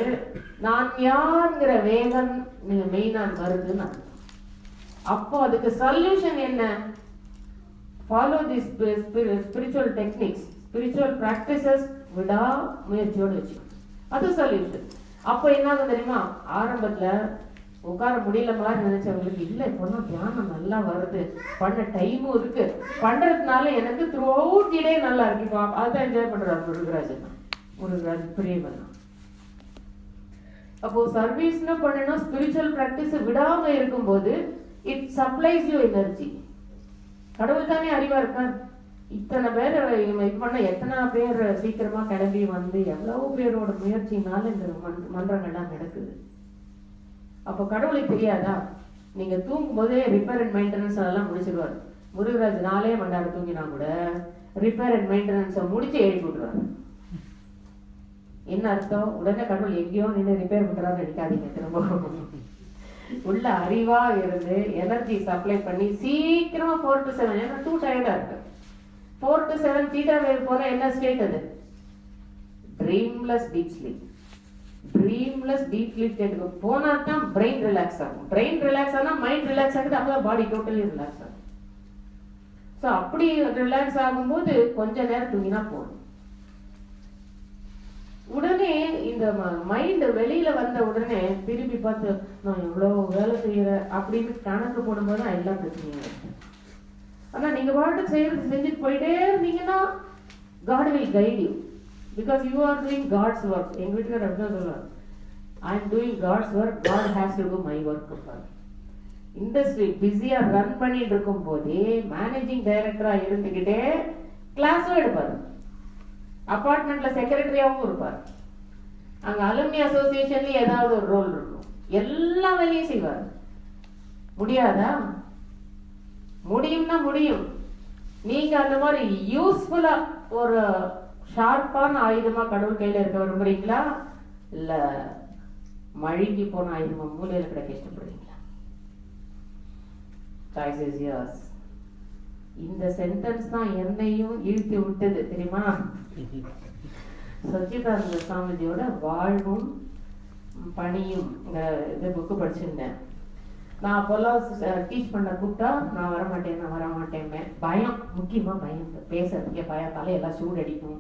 நான் யாருங்கிற வேகம் மெயினா வருதுன்னு அப்போ அதுக்கு சொல்யூஷன் என்ன? ஃபாலோ தி ஸ்பிரிச்சுவல் டெக்னிக்ஸ், ஸ்பிரிச்சுவல் பிராக்டிசஸ் விடா முயற்சியோடு வச்சு, அது சொல்யூஷன். அப்போ என்ன தெரியுமா, ஆரம்பத்துல உட்கார முடியல மாதிரி நினைச்சவங்களுக்கு இல்ல இப்போதான் தியானம் நல்லா வருது, பண்ண டைமும் இருக்கு, பண்றதுனால எனக்கு த்ரூ அவுட் டே நல்லா இருக்கு. அதான் என்ஜாய் பண்றாரு முருகராஜ் பிரியவன். அப்போ சர்வீஸ்னு பண்ணணும், ஸ்பிரிச்சுவல் பிராக்டிஸ் விடாம இருக்கும்போது இட் சப்ளைஸ் யூ எனர்ஜி. கடவுள் தானே அறிவா இருக்கார். இத்தனை பேர் இது பண்ண எத்தனை பேர் சீக்கிரமா கிளம்பி வந்து எவ்வளவு பேரோட முயற்சினால இந்த மன்றங்கள்லாம் நடக்குது. அப்போ கடவுளுக்கு தெரியாதா? நீங்க தூங்கும் போதே ரிப்பேர் அண்ட் மெயின்டெனன்ஸ் எல்லாம் முடிச்சிருவாரு. முருகராஜ் 4 மணி நேரம் தூங்கினா கூட ரிப்பேர் அண்ட் மெயின்டெனன்ஸை முடிச்சு எழுப்பி விட்டுருவாரு. என்ன அர்த்தம்? உடனே கடவுள் எங்கேயோ நின்று ரிப்பேர் பண்றான்னு நினைக்காதீங்க. திரும்ப உள்ள அறிவா இருந்து எனர்ஜி சப்ளை பண்ணி சீக்கிரமா 4 to 7, ஏன்னா டூ டயர்டா இருக்கு. 4 to 7 தீட்டா வேவ் போனா என்ன ஸ்டேட்? அது dreamless deep sleep. Dreamless deep sleep ஸ்டேட்டுக்கு போனா தான் பிரெயின் ரிலாக்ஸ் ஆகும். பிரெயின் ரிலாக்ஸ் ஆனா மைண்ட் ரிலாக்ஸ் ஆகுது, அப்பதான் பாடி டோட்டலி ரிலாக்ஸ் ஆகும். ஸோ அப்படி ரிலாக்ஸ் ஆகும்போது கொஞ்ச நேரம் தூங்கினா போதும். உடனே இந்த மைண்ட் வெளியில வந்த உடனே திருப்பி பார்த்து நான் எவ்வளவு வேலை செய்யறேன் அப்படின்னு கணக்கு போடும்போது தான் எல்லாம் பிரச்சனையும். ஆனா நீங்க பாட்டு செய்யறது செஞ்சுட்டு போயிட்டே இருந்தீங்கன்னா God will guide you because you are doing God's work. எங்க வீட்டுக்காரர் அப்படிதான் சொல்லுவார், I am doing God's work, God has to do my work. Industry பிஸியா ரன் பண்ணிட்டு இருக்கும் போதே மேனேஜிங் டைரக்டரா இருந்துகிட்டே கிளாஸும் எடுப்பாரு, அபார்ட்மெண்ட்ல செக்ரட்டரியாவும் இருப்பார், அங்க அலுமினி அசோசியேஷன்லயும் ஏதாவது ஒரு ரோல் இருக்கும், எல்லா வேலையும் செய்வார். முடியாதா? முடியும்னா முடியும். நீங்க அந்த மாதிரி யூஸ்ஃபுல்லா ஒரு ஷார்ப்பான ஆயுதமா கடவுள் கையில இருக்க விரும்புறீங்களா, இல்ல மழுங்கி போன ஆயுதமா மூலையில கிடைக்க இஷ்டப்படுறீங்களா? Choice is yours. இந்த சென்டென்ஸ் தான் என்னையும் இழுத்து விட்டது தெரியுமா? சச்சிதானந்த சாமிஜியோட வாழ்வும் பணியும் இந்த புக்கு படிச்சிருந்தேன். நான் அப்போல்லாம் டீச் பண்ண கூப்பிட்டா நான் வரமாட்டேன். பயம், முக்கியமா பயம், பேசுறதுக்கே பயம், தலையெல்லாம் சூடு அடிக்கும்,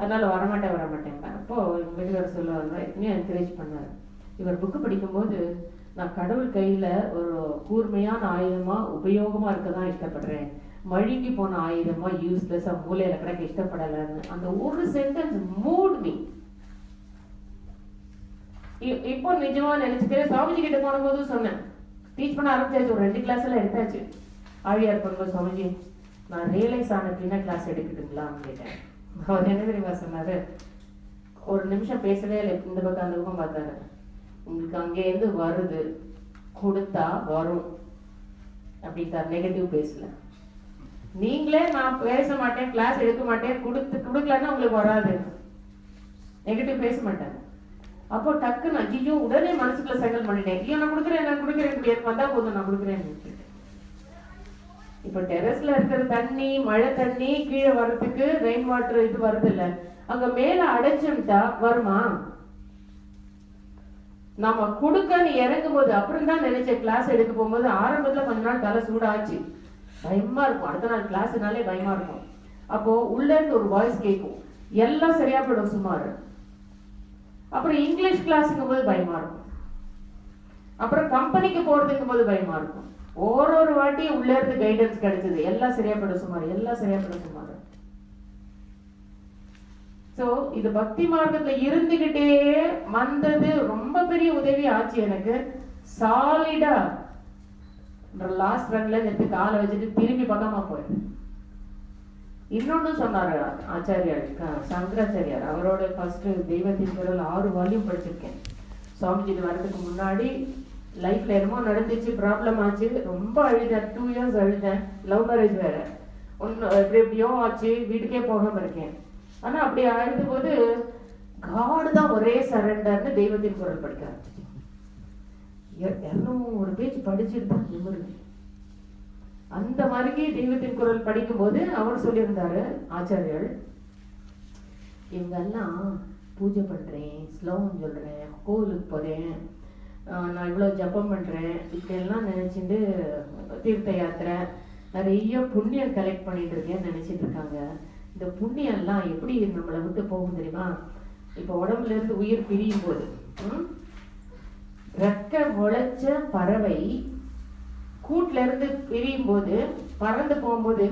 அதனால வரமாட்டேன். அப்போ எங்க வீட்டுக்காரர் சொல்லுவாங்க, எத்தனையோ என்கரேஜ் பண்ணாரு. இவர் புக்கு படிக்கும்போது நான் கடவுள் கையில ஒரு கூர்மையான ஆயுதமா உபயோகமா இருக்கதான் இஷ்டப்படுறேன், மழுங்கி போன ஆயுதமா யூஸ்லெஸ்ஸா மூலையில கிடக்க இஷ்டப்படலன்னு அந்த ஒரு சென்டென்ஸ் மூட் மீ. இப்போ நிஜமா நினைச்சுக்கிறேன். சாமிஜி கிட்ட போன போதும் சொன்னேன், டீச் பண்ண ஆரம்பிச்சாச்சு, ஒரு 2 கிளாஸ் எல்லாம் எடுத்தாச்சு. ஆழியார் பண்ணும்போது சாமிஜி நான் ரியலைஸ் ஆன அப்படின்னா கிளாஸ் எடுக்கட்டுங்களான்னு கேட்டேன். அவர் என்ன தெரியுமா சொன்னாரு, ஒரு நிமிஷம் பேசவே இல்லை, இந்த பக்கம் அந்த பக்கம் பார்த்தாரு, உங்களுக்கு அங்கேருந்து வருது, கொடுத்தா வரும் அப்படின்ட்டார். நெகட்டிவ் பேசல. நீங்களே நான் பேச மாட்டேன், கிளாஸ் எடுக்க மாட்டேன், கொடுக்கலன்னா உங்களுக்கு வராது, நெகட்டிவ் பேச மாட்டேன். அப்போ டக்குன்னு ஐயோ உடனே மனசுக்குள்ள செகல் பண்ணிட்டேன், ஐயோ நான் கொடுக்குறேன் வந்தா போதும், நான் கொடுக்குறேன். இப்ப டெரஸ்ல இருக்கிற தண்ணி, மழை தண்ணி கீழே வர்றதுக்கு ரெயின் வாட்டர் இது வருது இல்ல, அங்க மேல அடைச்சுட்டா வருமா? நம்ம கொடுக்கன்னு இறங்கும் போது அப்புறம் தான் நினைச்சேன். கிளாஸ் எடுக்க போகும்போது ஆரம்பத்துல கொஞ்ச நாள் தலை சூடாச்சு, பயமா இருக்கும், அடுத்த நாள் கிளாஸ்னாலே பயமா இருக்கும். அப்போ உள்ள இருந்து ஒரு வாய்ஸ் கேட்கும், எல்லாம் சரியா போயிடும் சுமார். அப்புறம் இங்கிலீஷ் கிளாஸுங்கும் போது பயமா இருக்கும், அப்புறம் கம்பெனிக்கு போறதுங்கும் போது பயமா இருக்கும். ஒரு வாட்டியும் உள்ள இருந்து கைடன்ஸ் கிடைச்சது, எல்லாம் சரியா போயிடும் சுமார். சோ இது பக்தி மார்க்கத்துல இருந்துகிட்டே வந்தது ரொம்ப பெரிய உதவி ஆச்சு எனக்கு. சாலிடா லாஸ்ட் ரன்ல எடுத்து காலை வச்சுட்டு திரும்பி பக்கமா போயிடும். இன்னொன்னு சொன்னாரு ஆச்சாரியார் சங்கராச்சாரியார், அவரோட ஃபர்ஸ்ட் தெய்வத்தின் குரல் 6 வால்யூம் படிச்சிருக்கேன். சுவாமிஜி வரதுக்கு முன்னாடி லைஃப்ல என்னமோ நடந்துச்சு, ப்ராப்ளம் ஆச்சு, ரொம்ப அழுதேன், 2 இயர்ஸ் அழுதேன், லவ் மேரேஜ் வேற, எப்படியோ ஆச்சு, வீட்டுக்கே போகாம இருக்கேன். ஆனா அப்படி அழுது போது காடு தான் ஒரே சரண்டர்னு தெய்வத்தின் குரல் படிக்க ஆரம்பிச்சு. 200 பேஜ் படிச்சுட்டு தான் நிமிருது. அந்த மாதிரி தெய்வத்தின் குரல் படிக்கும் போது அவர் சொல்லியிருந்தாரு ஆச்சாரியர், இவங்கெல்லாம் பூஜை பண்றேன், ஸ்லோகம் சொல்றேன், கோவிலுக்கு போறேன், நான் இவ்வளோ ஜபம் பண்ணுறேன் இப்படியெல்லாம் நினச்சிட்டு தீர்த்த யாத்திரை நிறைய புண்ணியம் கலெக்ட் பண்ணிட்டு இருக்கேன்னு நினச்சிட்டு இருக்காங்க. இந்த புண்ணியம்லாம் எப்படி நம்மளை விட்டு போகும் தெரியுமா? இப்போ உடம்புல இருந்து உயிர் பிரியும் போது ரெக்க முளைச்ச பறவை கூட்டுல இருந்து பிரியும் போது பறந்து போகும்போது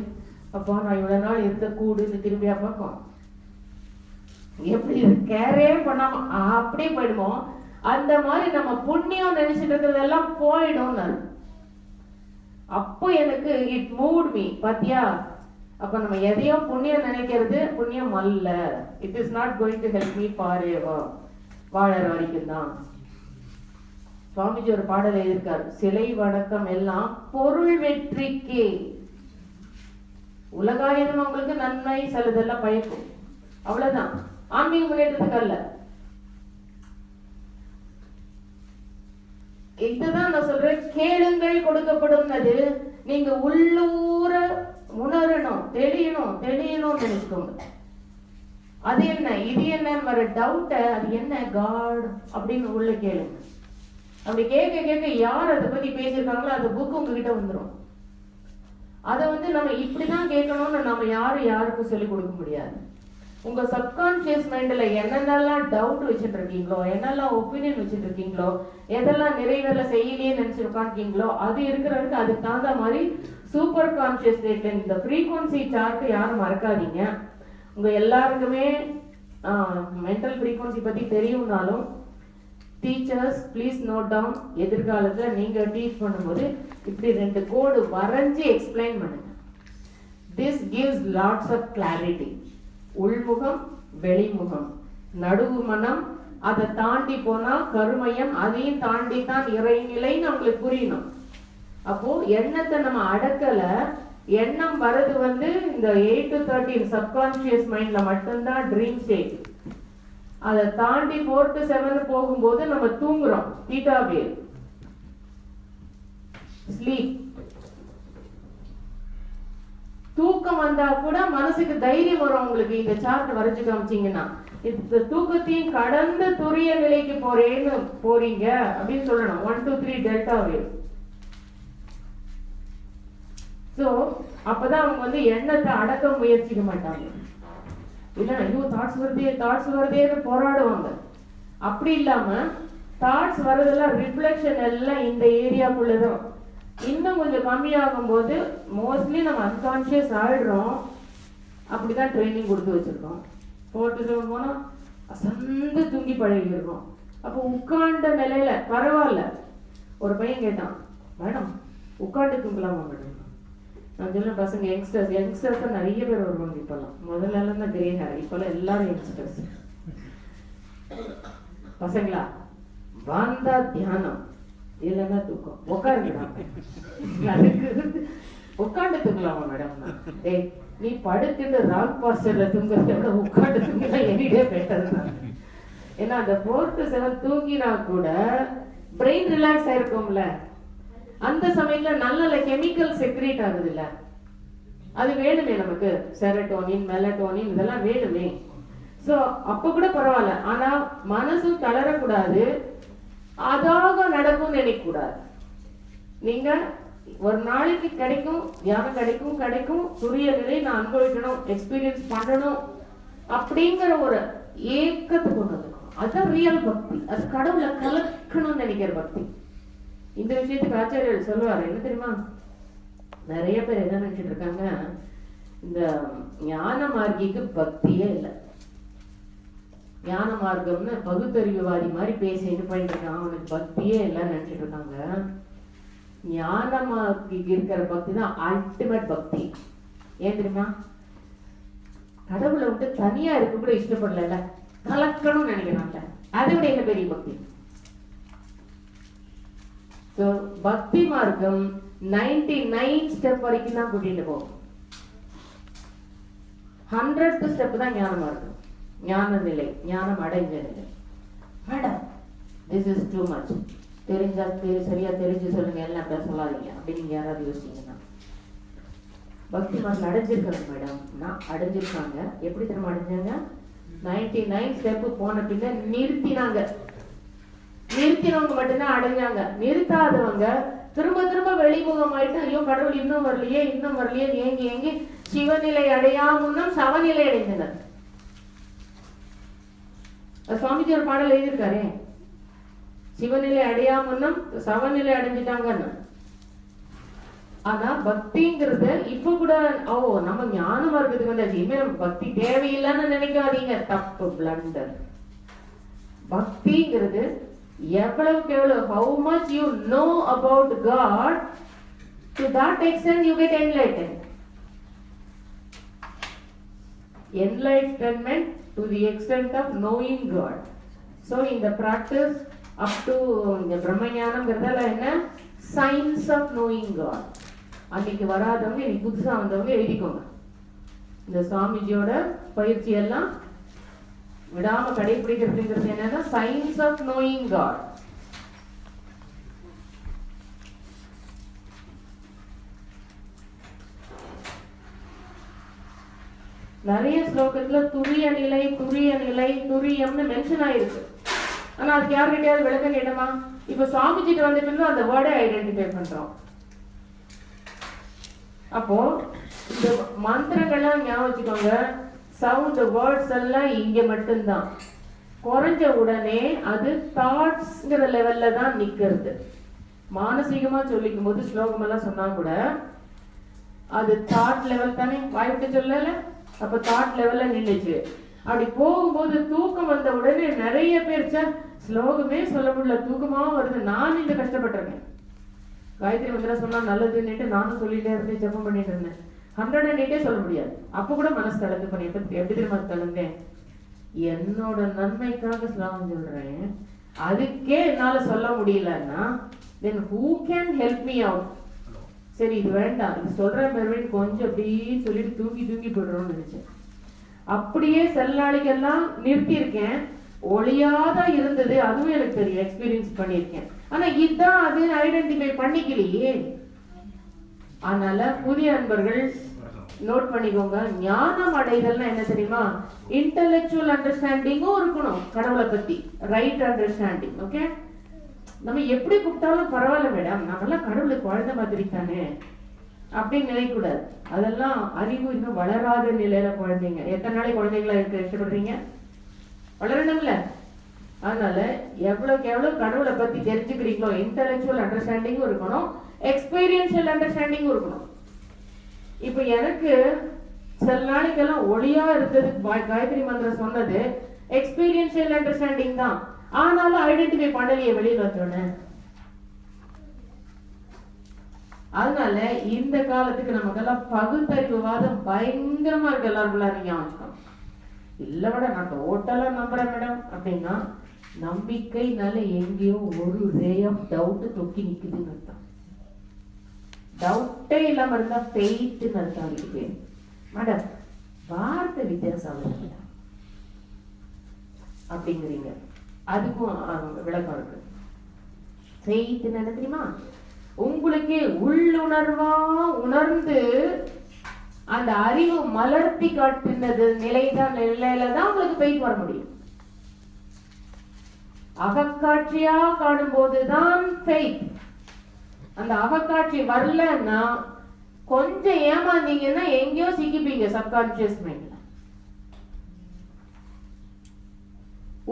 அப்பா நான் இவ்வளவு நாள் இருந்த கூடுன்னு திரும்பியா பார்க்கும். எப்படி கேரே பண்ணாம அப்படியே போயிடுவோம். அந்த மாதிரி நம்ம புண்ணியம் நினைச்சிட்டு இருக்கிறதெல்லாம் போயிடும். அப்போ எனக்கு இட் மூட் மீ பாத்தியா. அப்ப நம்ம எதையோ புண்ணியம் நினைக்கிறது புண்ணியம் அல்ல. It is not going to help me forever. வாழற வரைக்கும் தான். சுவாமிஜி ஒரு பாடல் எழுதியிருக்காரு, சிலை வணக்கம் எல்லாம் பொருள் வெற்றிக்கே. உலகாயுதம் உங்களுக்கு நன்மை சிலதெல்லாம் பயக்கும், அவ்வளவுதான். ஆன்மீக முன்னேற்றத்துக்கு அல்ல. இதுதான் நான் சொல்றேன், கேளுங்கள் கொடுக்கப்படும். நீங்க உள்ளூர உணரணும், தெரியணும் நினைச்சுக்கோங்க. அது என்ன இது என்ன வர டவுட்ட, அது என்ன காட் அப்படின்னு உள்ள கேளுங்க. அப்படி கேட்க கேட்க யார் அதை பத்தி பேசியிருக்காங்களோ அந்த புக் உங்ககிட்ட வந்துடும். அதை நம்ம இப்படிதான் கேட்கணும்னு நம்ம யாருக்கும் சொல்லிக் கொடுக்க முடியாது. உங்க சப்கான்சியஸ் மைண்ட்ல என்னென்னலாம் டவுட் வச்சுட்டு இருக்கீங்களோ, என்னெல்லாம் ஒப்பீனியன் வச்சுட்டு இருக்கீங்களோ, எதெல்லாம் நிறைவேற செய்யலையே நினைச்சு உட்காந்துருக்கீங்களோ, அது இருக்கிறவருக்கு அதுக்கு தகுந்த மாதிரி சூப்பர் கான்சியஸ் ஸ்டேட்ல இந்த ஃப்ரீக்வன்சி சார்ட் யாரும் மறக்காதீங்க. உங்க எல்லாருக்குமே மென்டல் ஃப்ரீக்வன்சி பத்தி தெரியும்னாலும் டீச்சர்ஸ் ப்ளீஸ் நோட் டவுன். எதிர்காலத்துல நீங்க டீச் பண்ணும்போது இப்படி 2 கோடு வரைஞ்சி எக்ஸ்பிளைன் பண்ணுங்க. This gives lots of clarity. உள்முகம் வெளிமுகம் நடுவு மனம், அதை தாண்டி போனா கருமையம், அதையும் தாண்டி தான் இறைநிலைன்னு உங்களுக்கு புரியணும். அப்போ எண்ணத்தை நம்ம அடக்கல. எண்ணம் வரது இந்த 8 to 13 சப்கான்சியஸ் மைண்ட்ல மட்டும்தான் ட்ரீம் ஸ்டேட். அதை தாண்டி 4 to 7 போகும்போது நம்ம தூங்குறோம், தீட்டா வேவ் ஸ்லீப். தூக்கம் வந்தா கூட மனசுக்கு தைரியம் வரும். உங்களுக்கு இந்த சார்ட் வரைஞ்சு காமிச்சீங்கன்னா இந்த தூக்கத்தையும் கடந்து துரிய நிலைக்கு போறீங்க அப்படின்னு சொல்லணும். 1 to 3 டெல்டா வேவ். சோ அப்பதான் அவங்க எண்ணத்தை அடக்க முயற்சிக்க மாட்டாங்க. இல்ல ஐயோ தாட்ஸ் வருதேன்னு போராடுவாங்க. அப்படி இல்லாம தாட்ஸ் வரதெல்லாம் ரிஃப்ளெக்ஷன் எல்லாம் இந்த ஏரியாக்குள்ளதான். இன்னும் கொஞ்சம் கம்மியாகும் போது மோஸ்ட்லி நம்ம அன்கான்சியஸ் ஆயிடுறோம். அப்படிதான் ட்ரைனிங் கொடுத்து வச்சிருக்கோம். 4 to 7 போனா அசந்து தூங்கி பழகிடுறோம். அப்போ உட்கார்ந்த நிலையில பரவாயில்ல. ஒரு பையன் கேட்டான், மேடம் உட்காந்து தூங்கலாமா மேடம்? நான் சொல்ல பசங்க யங்ஸ்டர்ஸ் நிறைய பேர் வருவாங்க. இப்பெல்லாம் முதல்ல எல்லாம் தான் கிரே ஹேர், இப்பெல்லாம் எல்லாரும் யங்ஸ்டர்ஸ். பசங்களா வந்தா தியானம் இல்லைன்னா தூக்கம், உட்காருங்க. அதுக்கு உட்காந்து தூங்கலாமா மேடம்? டேய் நீ படுத்துட்டு ராக் பாஸ்டர்ல தூங்குறத விட உட்காந்து தூங்கினா எனிடே பெட்டர் தான். ஏன்னா அந்த 4 to 7 தூங்கினா கூட பிரெயின் ரிலாக்ஸ் ஆயிருக்கும்ல. அந்த சமயத்துல நல்ல கெமிக்கல் செக்ரேட் ஆகுது இல்ல, அது வேணுமே நமக்கு. செரட்டோனின் மெலட்டோனின் இதெல்லாம் வேணுமே. சோ அப்ப கூட பரவாயில்ல. ஆனா மனசும் தளரக்கூடாது, அதாக நடக்கும் நினைக்க கூடாது. நீங்க ஒரு நாளைக்கு கிடைக்கும், தியானம் கிடைக்கும், துரிய நிலை நான் அனுபவிக்கணும், எக்ஸ்பீரியன்ஸ் பண்ணணும் அப்படிங்கிற ஒரு ஏக்கத்துக்கு கொண்டு வந்துக்கணும். அதுதான் ரியல் பக்தி. அது கடவுளை கலக்கணும்னு நினைக்கிற பக்தி. இந்த விஷயத்துக்கு ஆச்சாரியர் சொல்லுவாரு, என்ன தெரியுமா? நிறைய பேர் என்ன நினைச்சிட்டு இருக்காங்க, இந்த ஞான மார்க்கிக்கு பக்தியே இல்லை. ஞான மார்க்கம்னு பகுத்தறிவுவாதி மாதிரி பேசிட்டு போயிட்டு இருக்கான், அவனுக்கு பக்தியே இல்லைன்னு நினைச்சிட்டு இருக்காங்க. ஞான மார்க்கிக்கு இருக்கிற பக்தி தான் அல்டிமேட் பக்தி. ஏன் தெரியுமா? கடவுளை விட்டு தனியா இருக்க கூட இஷ்டப்படல, கலக்கணும்னு நினைக்கிறாங்க. அதை விட என்ன பெரிய பக்தி? பக்தி மார்க்கம் 99 ஸ்டெப் வரைக்கும் தான் கூட்டிட்டு போகும். 100th ஸ்டெப் தான் ஞான மார்க்கம், ஞான நிலை, ஞானம் அடைஞ்ச நிலை. Madam this is too much, தெரிஞ்சா சரியா தெரிஞ்சு சொல்லுங்க, எல்லாம் அப்படி சொல்லாதீங்க அப்படின்னு நீங்க யாராவது யோசிச்சீங்கன்னா, பக்தி மார்க்கம் அடைஞ்சிருக்காங்க மேடம். நான் அடைஞ்சிருக்காங்க. எப்படி திரும்ப அடைஞ்சாங்க? 99 ஸ்டெப் போன பின்ன நிறுத்தினாங்க. நிறுத்தினவங்க மட்டும்தான் அடைஞ்சாங்க. நிறுத்தாதவங்க திரும்ப திரும்ப வெளிமுகமாயிட்டு ஐயோ கடவுள் இன்னும் வரலையே இன்னும் வரலையே ஏங்கி ஏங்கி சிவநிலை அடையாமுன்னும் சவநிலை அடைந்தனர். சுவாமிஜி ஒரு பாடல் எழுதியிருக்காரு, சிவநிலை அடையாமுன்னும் சவநிலை அடைஞ்சிட்டாங்கன்னு. ஆனா பக்திங்கிறது இப்ப கூட நம்ம ஞான மார்க்கத்துக்கு வந்தாச்சு, இனிமே பக்தி தேவையில்லைன்னு நினைக்காதீங்க, தப்பு, பிளண்டர். பக்திங்கிறது எவ்வளவுக்கு எவ்வளவு, how much you know about God, to that extent you get enlightened. Enlightenment to the extent of knowing God. So in the practice up to the பிரம்மஞானம்ங்கிறதால என்ன, science of knowing God. அன்னைக்கு வராதவங்க இன்னைக்கு புதுசா வந்தவங்க எழுதிக்கோங்க. இந்த சுவாமிஜியோட பயிற்சி எல்லாம் விடாம கடைபிடிக்கிறதுங்கிறது என்னன்னா சயின்ஸ் ஆஃப் நோயிங் காட். நிறைய ஸ்லோகத்துல துரிய நிலை துரிய நிலை துரியம்னு மென்ஷன் ஆயிருக்கு. ஆனா அதுக்கு யாருக்கிட்டையாவது விளக்கம் கேட்டோமா? இப்ப சுவாமிஜிட்டு வந்துட்டு அந்த வேர்டை ஐடென்டிஃபை பண்றோம். அப்போ இந்த மந்திரங்கள்லாம் ஞாபகம் வச்சுக்கோங்க, சவுண்ட் வேர்ட்ஸ் எல்லாம் இங்க மட்டும்தான். குறைஞ்ச உடனே அது தாட்ஸ்ங்கிற லெவல்ல தான் நிக்கிறது. மானசீகமா சொல்லிக்கும் போது ஸ்லோகம் எல்லாம் சொன்னா கூட அது தாட் லெவல் தானே, வாய்விட்டு சொல்லல, அப்ப தாட் லெவல்ல நின்னுச்சு. அப்படி போகும்போது தூக்கம் வந்த உடனே நிறைய பேர் ஸ்லோகமே சொல்ல முடியல, தூக்கமா வருது. நான் இந்த கஷ்டப்பட்டிருக்கேன். காயத்ரி மந்திரம் சொன்னா நல்லதுன்னுட்டு நானும் சொல்லிட்டே இருந்தேன், ஜெபம் பண்ணிட்டு இருந்தேன். 108 சொல்ல முடியாது. அப்ப கூட மனசு தளர்ந்து பண்ணிட்டு எப்படி தெரியுமா தளர்ந்தேன், என்னோட நன்மைக்காக ஸ்லோகம் சொல்றேன், அதுக்கே என்னால சொல்ல முடியலன்னா then who can help me out? சரி இது வேண்டாம், இது சொல்றேன் கொஞ்சம் அப்படியே சொல்லிட்டு தூங்கி தூங்கி போடுறோம்னு நினைச்சேன். அப்படியே சில நாளைக்கெல்லாம் நிறுத்தி இருக்கேன், ஒளியாத இருந்தது, அதுவும் எனக்கு தெரியும், எக்ஸ்பீரியன்ஸ் பண்ணியிருக்கேன். ஆனா இதுதான் அது ஐடென்டிஃபை பண்ணிக்கலையே. அதனால புதிய அன்பர்கள் நோட் பண்ணிக்கோங்க, ஞானம் அடைதல்னா என்ன தெரியுமா, இன்டெலெக்சுவல் அண்டர்ஸ்டாண்டிங்கும் இருக்கணும் கடவுளை பத்தி, ரைட் அண்டர்ஸ்டாண்டிங். ஓகே, நம்ம எப்படி கூப்பிட்டாலும் பரவாயில்ல மேடம், நம்மெல்லாம் கடவுளுக்கு குழந்தை மாதிரி தானே அப்படின்னு நினைக்கூடாது. அதெல்லாம் அறிவு இன்னும் வளராத நிலையில குழந்தைங்க. எத்தனை நாளைக்கு குழந்தைங்களா இருக்க இஷ்டப்படுறீங்க? வளரணும்ல. அதனால எவ்வளவுக்கு எவ்வளவு கடவுளை பத்தி தெரிஞ்சுக்கிறீங்களோ இன்டெலெக்சுவல் அண்டர்ஸ்டாண்டிங்கும் இருக்கணும், எக்ஸ்பீரியன்ஷியல் அண்டர்ஸ்டாண்டிங்கும் இருக்கணும். இப்ப எனக்கு சில நாளைக்கெல்லாம் ஒளியா இருந்தது காயத்ரி மந்திரம் சொன்னது எக்ஸ்பீரியன்ஷியல் அண்டர்ஸ்டாண்டிங் தான். ஆனாலும் ஐடென்டிஃபை பண்ணலையே வெளியில் வந்தோன்னு. அதனால இந்த காலத்துக்கு நமக்கெல்லாம் பகுத்தறிவுவாதம் பயங்கரமா இருக்கு. எல்லாருக்குள்ளாரும் ஞாபகம் இல்ல மேடம், நான் டோட்டலா நம்புறேன் மேடம் அப்படின்னா நம்பிக்கைனால எங்கேயோ ஒரு ரே ஆஃப் டவுட் தொக்கி நிக்குதுன்னு அர்த்தம். டவுட்டே இல்லாம இருந்தா ஃபெய்த்னு அர்த்தம். அதுக்கு பேர் மேடம் வார்த்தை வித்தியாசம் அப்படிங்கிறீங்க, அதுக்கும் விளக்கம் இருக்கு. ஃபெய்த்னு என்ன தெரியுமா, உங்களுக்கே உள்ளுணர்வா உணர்ந்து அந்த அறிவு மலர்த்தி காட்டினது நிலையில தான் உங்களுக்கு ஃபெய்த் வர முடியும். அகக்காட்சியா காணும் போதுதான் ஃபெய்த். அந்த அகக்காட்சி வரலன்னா கொஞ்சம் ஏமாந்தீங்கன்னா எங்கேயோ சிக்கிப்பீங்க சப்கான்சியஸ் மைண்ட்ல.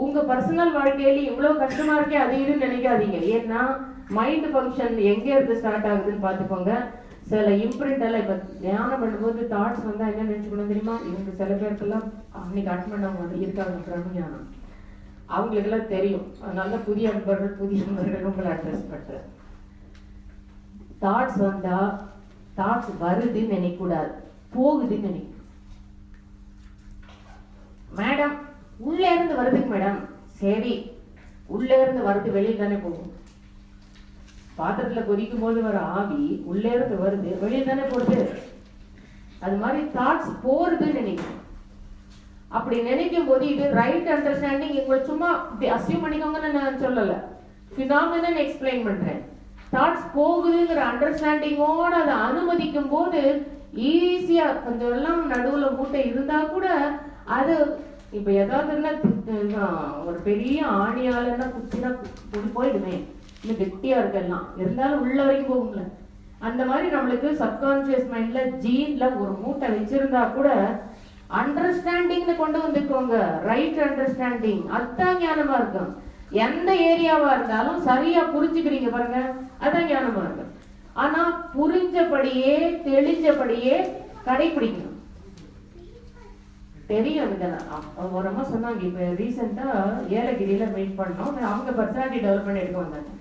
உங்க பர்சனல் வாழ்க்கையில இவ்வளவு கஷ்டமா இருக்கே அது இதுன்னு நினைக்காதீங்க. ஏன்னா மைண்ட் ஃபங்க்ஷன் எங்க இருந்து ஸ்டார்ட் ஆகுதுன்னு பாத்துக்கோங்க. சில இம்ப்ரிண்ட் எல்லாம் இப்ப தியானம் பண்ணும்போது தாட்ஸ் வந்தா என்ன நினைச்சுக்கணும் தெரியுமா, இவங்க சில பேருக்கெல்லாம் அன்னைக்கு அட்டன் பண்ணவங்க இருக்காங்க பிரம்மஞானம், அவங்களுக்கு எல்லாம் தெரியும். அதனால புதிய அன்பர்கள் உங்களை அட்ரஸ் பண்ற தாட்ஸ் வந்தா தாட்ஸ் வருதுன்னு நினைக்க கூடாது, போகுதுன்னு நினைக்க. மேடம் உள்ள இருந்து வருதுக்கு மேடம், சரி உள்ள இருந்து வருது வெளியே தானே போகும். பாத்திரத்துல கொதிக்கும் போது வர ஆவி உள்ளே இருந்து வருது வெளியே தானே போடுது. அது மாதிரி தாட்ஸ் போறதுன்னு நினைக்கும். அப்படி நினைக்கும் போது இது ரைட் அண்டர்ஸ்டாண்டிங். உங்களுக்கு சும்மா அசியூம் பண்ணிக்கோங்கன்னு நான் சொல்லல, பினாமினன் எக்ஸ்பிளைன் பண்றேன். தாட்ஸ் போகுதுங்கிற அண்டர்ஸ்டாண்டிங்கோட அதை அனுமதிக்கும் போது ஈஸியா, கொஞ்சம் எல்லாம் நடுவுல மூட்டை இருந்தா கூட அது இப்ப ஏதாவதுன்னா ஒரு பெரிய ஆணியாலன்னா குத்தினா போயிடுமே, இன்னும் கெட்டியா இருக்கலாம், இருந்தாலும் உள்ள வரைக்கும் போகும்ல. அந்த மாதிரி நம்மளுக்கு சப்கான்சியஸ் மைண்ட்ல ஜீன்ல ஒரு மூட்டை வச்சிருந்தா கூட அண்டர்ஸ்டாண்டிங்னு கொண்டு வந்துக்கோங்க. ரைட் அண்டர்ஸ்டாண்டிங், அதான் ஞானமா இருக்கும். எந்த ஏரியாவா இருந்தாலும் சரியா புரிஞ்சுக்கிறீங்க பாருங்க, அதான் ஞானமா இருக்கும். ஆனா புரிஞ்சபடியே தெளிஞ்சபடியே கடைபிடிக்கணும். தெரியும். ஒரு அம்மா சொன்னாங்க, இப்ப ரீசெண்டா ஏலகிரியில மீட் பண்ணோம், அவங்க பர்சனாலிட்டி டெவலப்மெண்ட் எடுக்க வந்தாங்க.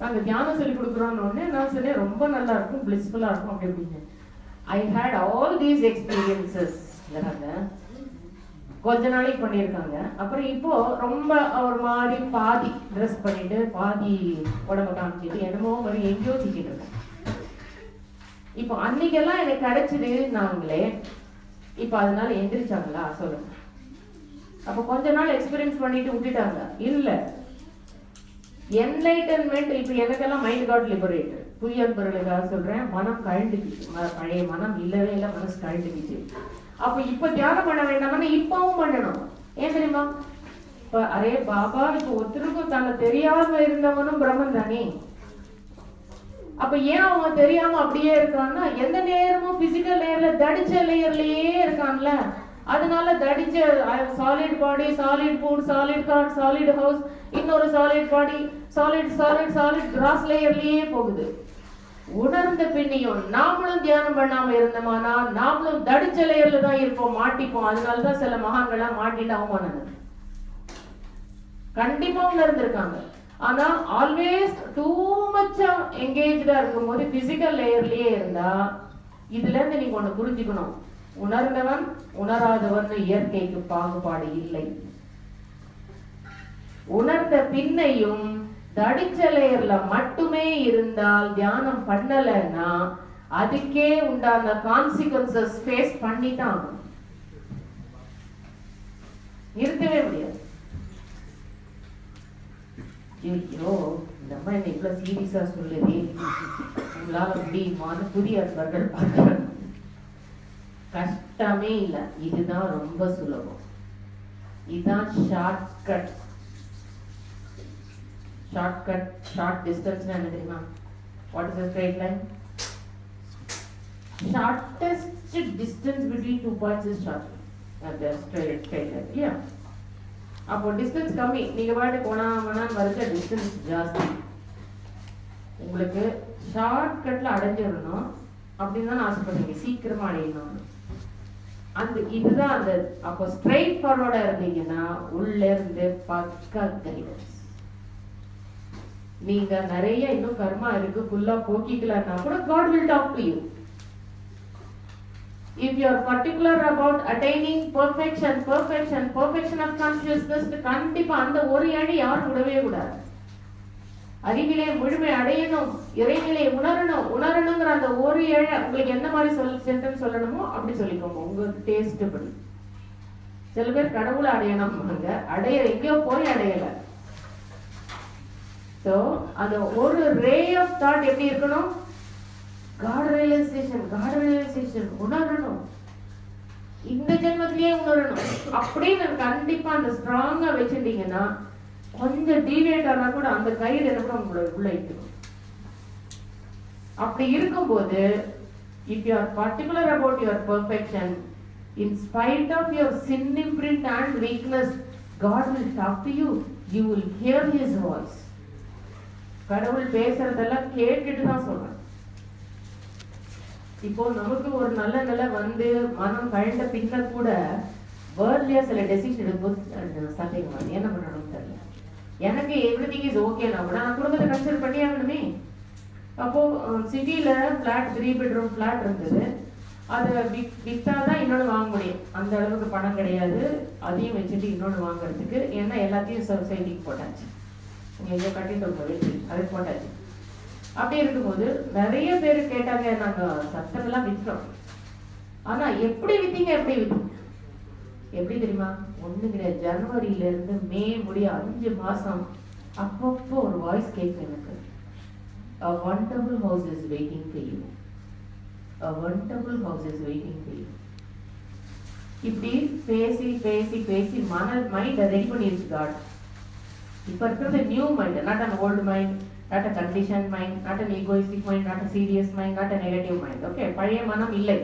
நாங்க தியானம் சொல்லி கொடுக்குறோம்னு உடனே நான் சொன்னேன் ரொம்ப நல்லா இருக்கும், பிளிஸ்ஃபுல்லா இருக்கும் அப்படி அப்படின்னு. ஐ ஹேட் ஆல் தீஸ் எக்ஸ்பீரியன்சஸ். கொஞ்ச நாளைக்கு பண்ணியிருக்காங்க. அப்புறம் இப்போ ரொம்ப ஒரு மாதிரி பாதி ட்ரெஸ் பண்ணிட்டு பாதி உடம்ப காமிச்சிட்டு என்னமோ மாதிரி எங்கேயோ சிக்கிட்டு இருக்கேன். இப்போ அன்னைக்கெல்லாம் எனக்கு கிடைச்சது நாங்களே, இப்ப அதனால எந்திரிச்சாங்களா சொல்லுங்க? அப்ப கொஞ்ச நாள் எக்ஸ்பீரியன்ஸ் பண்ணிட்டு விட்டுட்டாங்க. இல்ல, என்லைட்டன்மெண்ட். இப்ப எனக்கெல்லாம் மைண்ட் காட் லிபரேட். புரியன்பர்களுக்காக சொல்றேன், மனம் கழண்டுக்குச்சு. பழைய மனம் இல்லவே இல்லை, மனசு கழண்டுக்குச்சு. அப்ப இப்ப தியானம் பண்ண வேண்டாம்னா இப்பவும் பண்ணணும். ஏன் தெரியுமா? இப்ப அரே பாபா, இப்ப ஒருத்தருக்கும் தன்னை தெரியாம இருந்தவனும் பிரம்மன் தானே. அப்ப ஏன் அவன் தெரியாம அப்படியே இருக்கான்னா, எந்த நேரமும் பிசிக்கல் லேயர்ல தடிச்ச லேயர்லயே இருக்கான்ல. அதனால தடிச்ச solid body, solid food, solid card, solid house, இன்னொரு solid body, solid solid solid cross லேயர்லயே போகுது. உணர்ந்த பின்னையும் நாமளும் தியானம் பண்ணாம இருந்தோமானா நாமளும் தடிச்ச லேயர்ல தான் இருப்போம், மாட்டிப்போம். அதனாலதான் சில மகான்கள்லாம் மாட்டிட்டு அவமானது கண்டிப்பா உணர்ந்திருக்காங்க. ஆனா ஆல்வேஸ் டூ மச்சா எங்கேஜ்டா இருக்கும்போது பிசிக்கல் லேயர்லயே இருந்தா, இதுல இருந்து நீங்க ஒண்ணு புரிஞ்சுக்கணும், உணர்ந்தவன் உணராதவன் இயற்கைக்கு பாகுபாடு இல்லை. உணர்ந்த பின்னையும் தடிச்ச லேயர்ல மட்டுமே இருந்தால் தியானம் பண்ணலன்னா அதுக்கே உண்டான கான்சிக்வன்சஸ் ஃபேஸ் பண்ணிதான் நிறுத்தவே முடியாது. ஐயோ, இந்த அம்மா என்ன இவ்வளவு சீரியஸா சொல்லுது, உங்களால முடியுமான்னு புதிய அன்பர்கள் பார்க்கிறாங்க. கஷ்டமே இல்லை, இதுதான் ரொம்ப சுலபம். இதுதான் ஷார்ட் கட். ஷார்ட் டிஸ்டன்ஸ் என்ன தெரியுமா? What is a straight line? Shortest distance between 2 points is short. That's straight line. Yeah. அப்போ டிஸ்டன்ஸ் கம்மி, நீங்க பாட்டு போனா வரைச்ச டிஸ்டன்ஸ் ஜாஸ்தி. உங்களுக்கு ஷார்ட் கட்ல அடைஞ்சிடணும் அப்படின்னு தான் ஆசைப்படுறீங்க, சீக்கிரமா அடையணும். இதுதான் அந்த. அப்போ ஸ்ட்ரைட் ஃபார்வர்டா இருந்தீங்கன்னா உள்ள இருந்து பக்கா கைடன்ஸ். நீங்க நிறைய இன்னும் கர்மா இருக்கு, ஃபுல்லா போக்கிக்கலன்னா கூட God will talk to you. If you are particular about attaining perfection of consciousness, கண்டிப்பா அந்த ஒரு அடி யாரும் விடவே கூடாது. அறிவிலே முழுமை அடையணும், இறைநிலை உணரணுங்கிற அந்த ஒரு ஏழை உங்களுக்கு என்ன மாதிரி சென்டென்ஸ் சொல்லணுமோ அப்படி சொல்லிக்கோங்க, உங்க டேஸ்ட் படி. சில பேர் கடவுளை அடையணும், அடைய எங்கேயோ போய் அடையல. So, அந்த ஒரு ரே ஆஃப் தாட் எப்படி இருக்கணும்? God realization உணரணும், இந்த ஜென்மத்திலேயே உணரணும் அப்படின்னு கண்டிப்பா அந்த ஸ்ட்ராங்கா வச்சுட்டீங்கன்னா கொஞ்சம் டீவியேட் ஆனா கூட அந்த கயிறு என்ன கூட உங்களை உள்ள இட்டுக்கும். அப்படி இருக்கும்போது if you are particular about your perfection, in spite of your sin imprint and weakness, God will talk to you. You will hear His voice. கடவுள் பேசுறதெல்லாம் கேட்டுட்டு தான் சொல்றேன். இப்போ நமக்கு ஒரு நல்ல நிலை வந்து மனம் கழண்ட பின்ன கூட வேர்ல்ட்லியா சில டெசிஷன் எடுக்கும்போது சந்தேகம் என்ன பண்ணணும்னு தெரியல. எனக்கு எவ்ரிதிங் இஸ் ஓகேனா கூட நான் குடும்பத்தை கன்சிடர் பண்ணி ஆகணுமே. அப்போ சிட்டியில பிளாட் 3 bedroom பிளாட் இருந்தது, அதை வித்தாதான் இன்னொன்று வாங்க முடியும். அந்த அளவுக்கு பணம் கிடையாது, அதையும் வச்சுட்டு இன்னொன்று வாங்குறதுக்கு. ஏன்னா எல்லாத்தையும் சொசைட்டிக்கு போட்டாச்சு, எங்கேயோ கட்டிட்டு வெற்றி அதுக்கு போட்டாச்சு. அப்படி இருக்கும்போது நிறைய பேர் கேட்டாங்க, நாங்க சத்தமெல்லாம் விற்றோம். ஆனா எப்படி வித்தீங்க எப்படி தெரியுமா? ஒண்ணு கிடையாது, ஜனவரியில இருந்து மே முடிய 5 மாசம் அப்பப்போ ஒரு வாய்ஸ் கேட்கும் எனக்கு, a wonderful house is waiting for you, a wonderful house is waiting for you. இப்படி பேசி பேசி பேசி மைண்ட் ரெடி பண்ணிருச்சு காட். இப்ப இருக்கிறது new mind, not an old mind, not a condition mind, not an egoistic mind, not a serious mind, not a negative mind. Okay, பழைய மனம் இல்லை.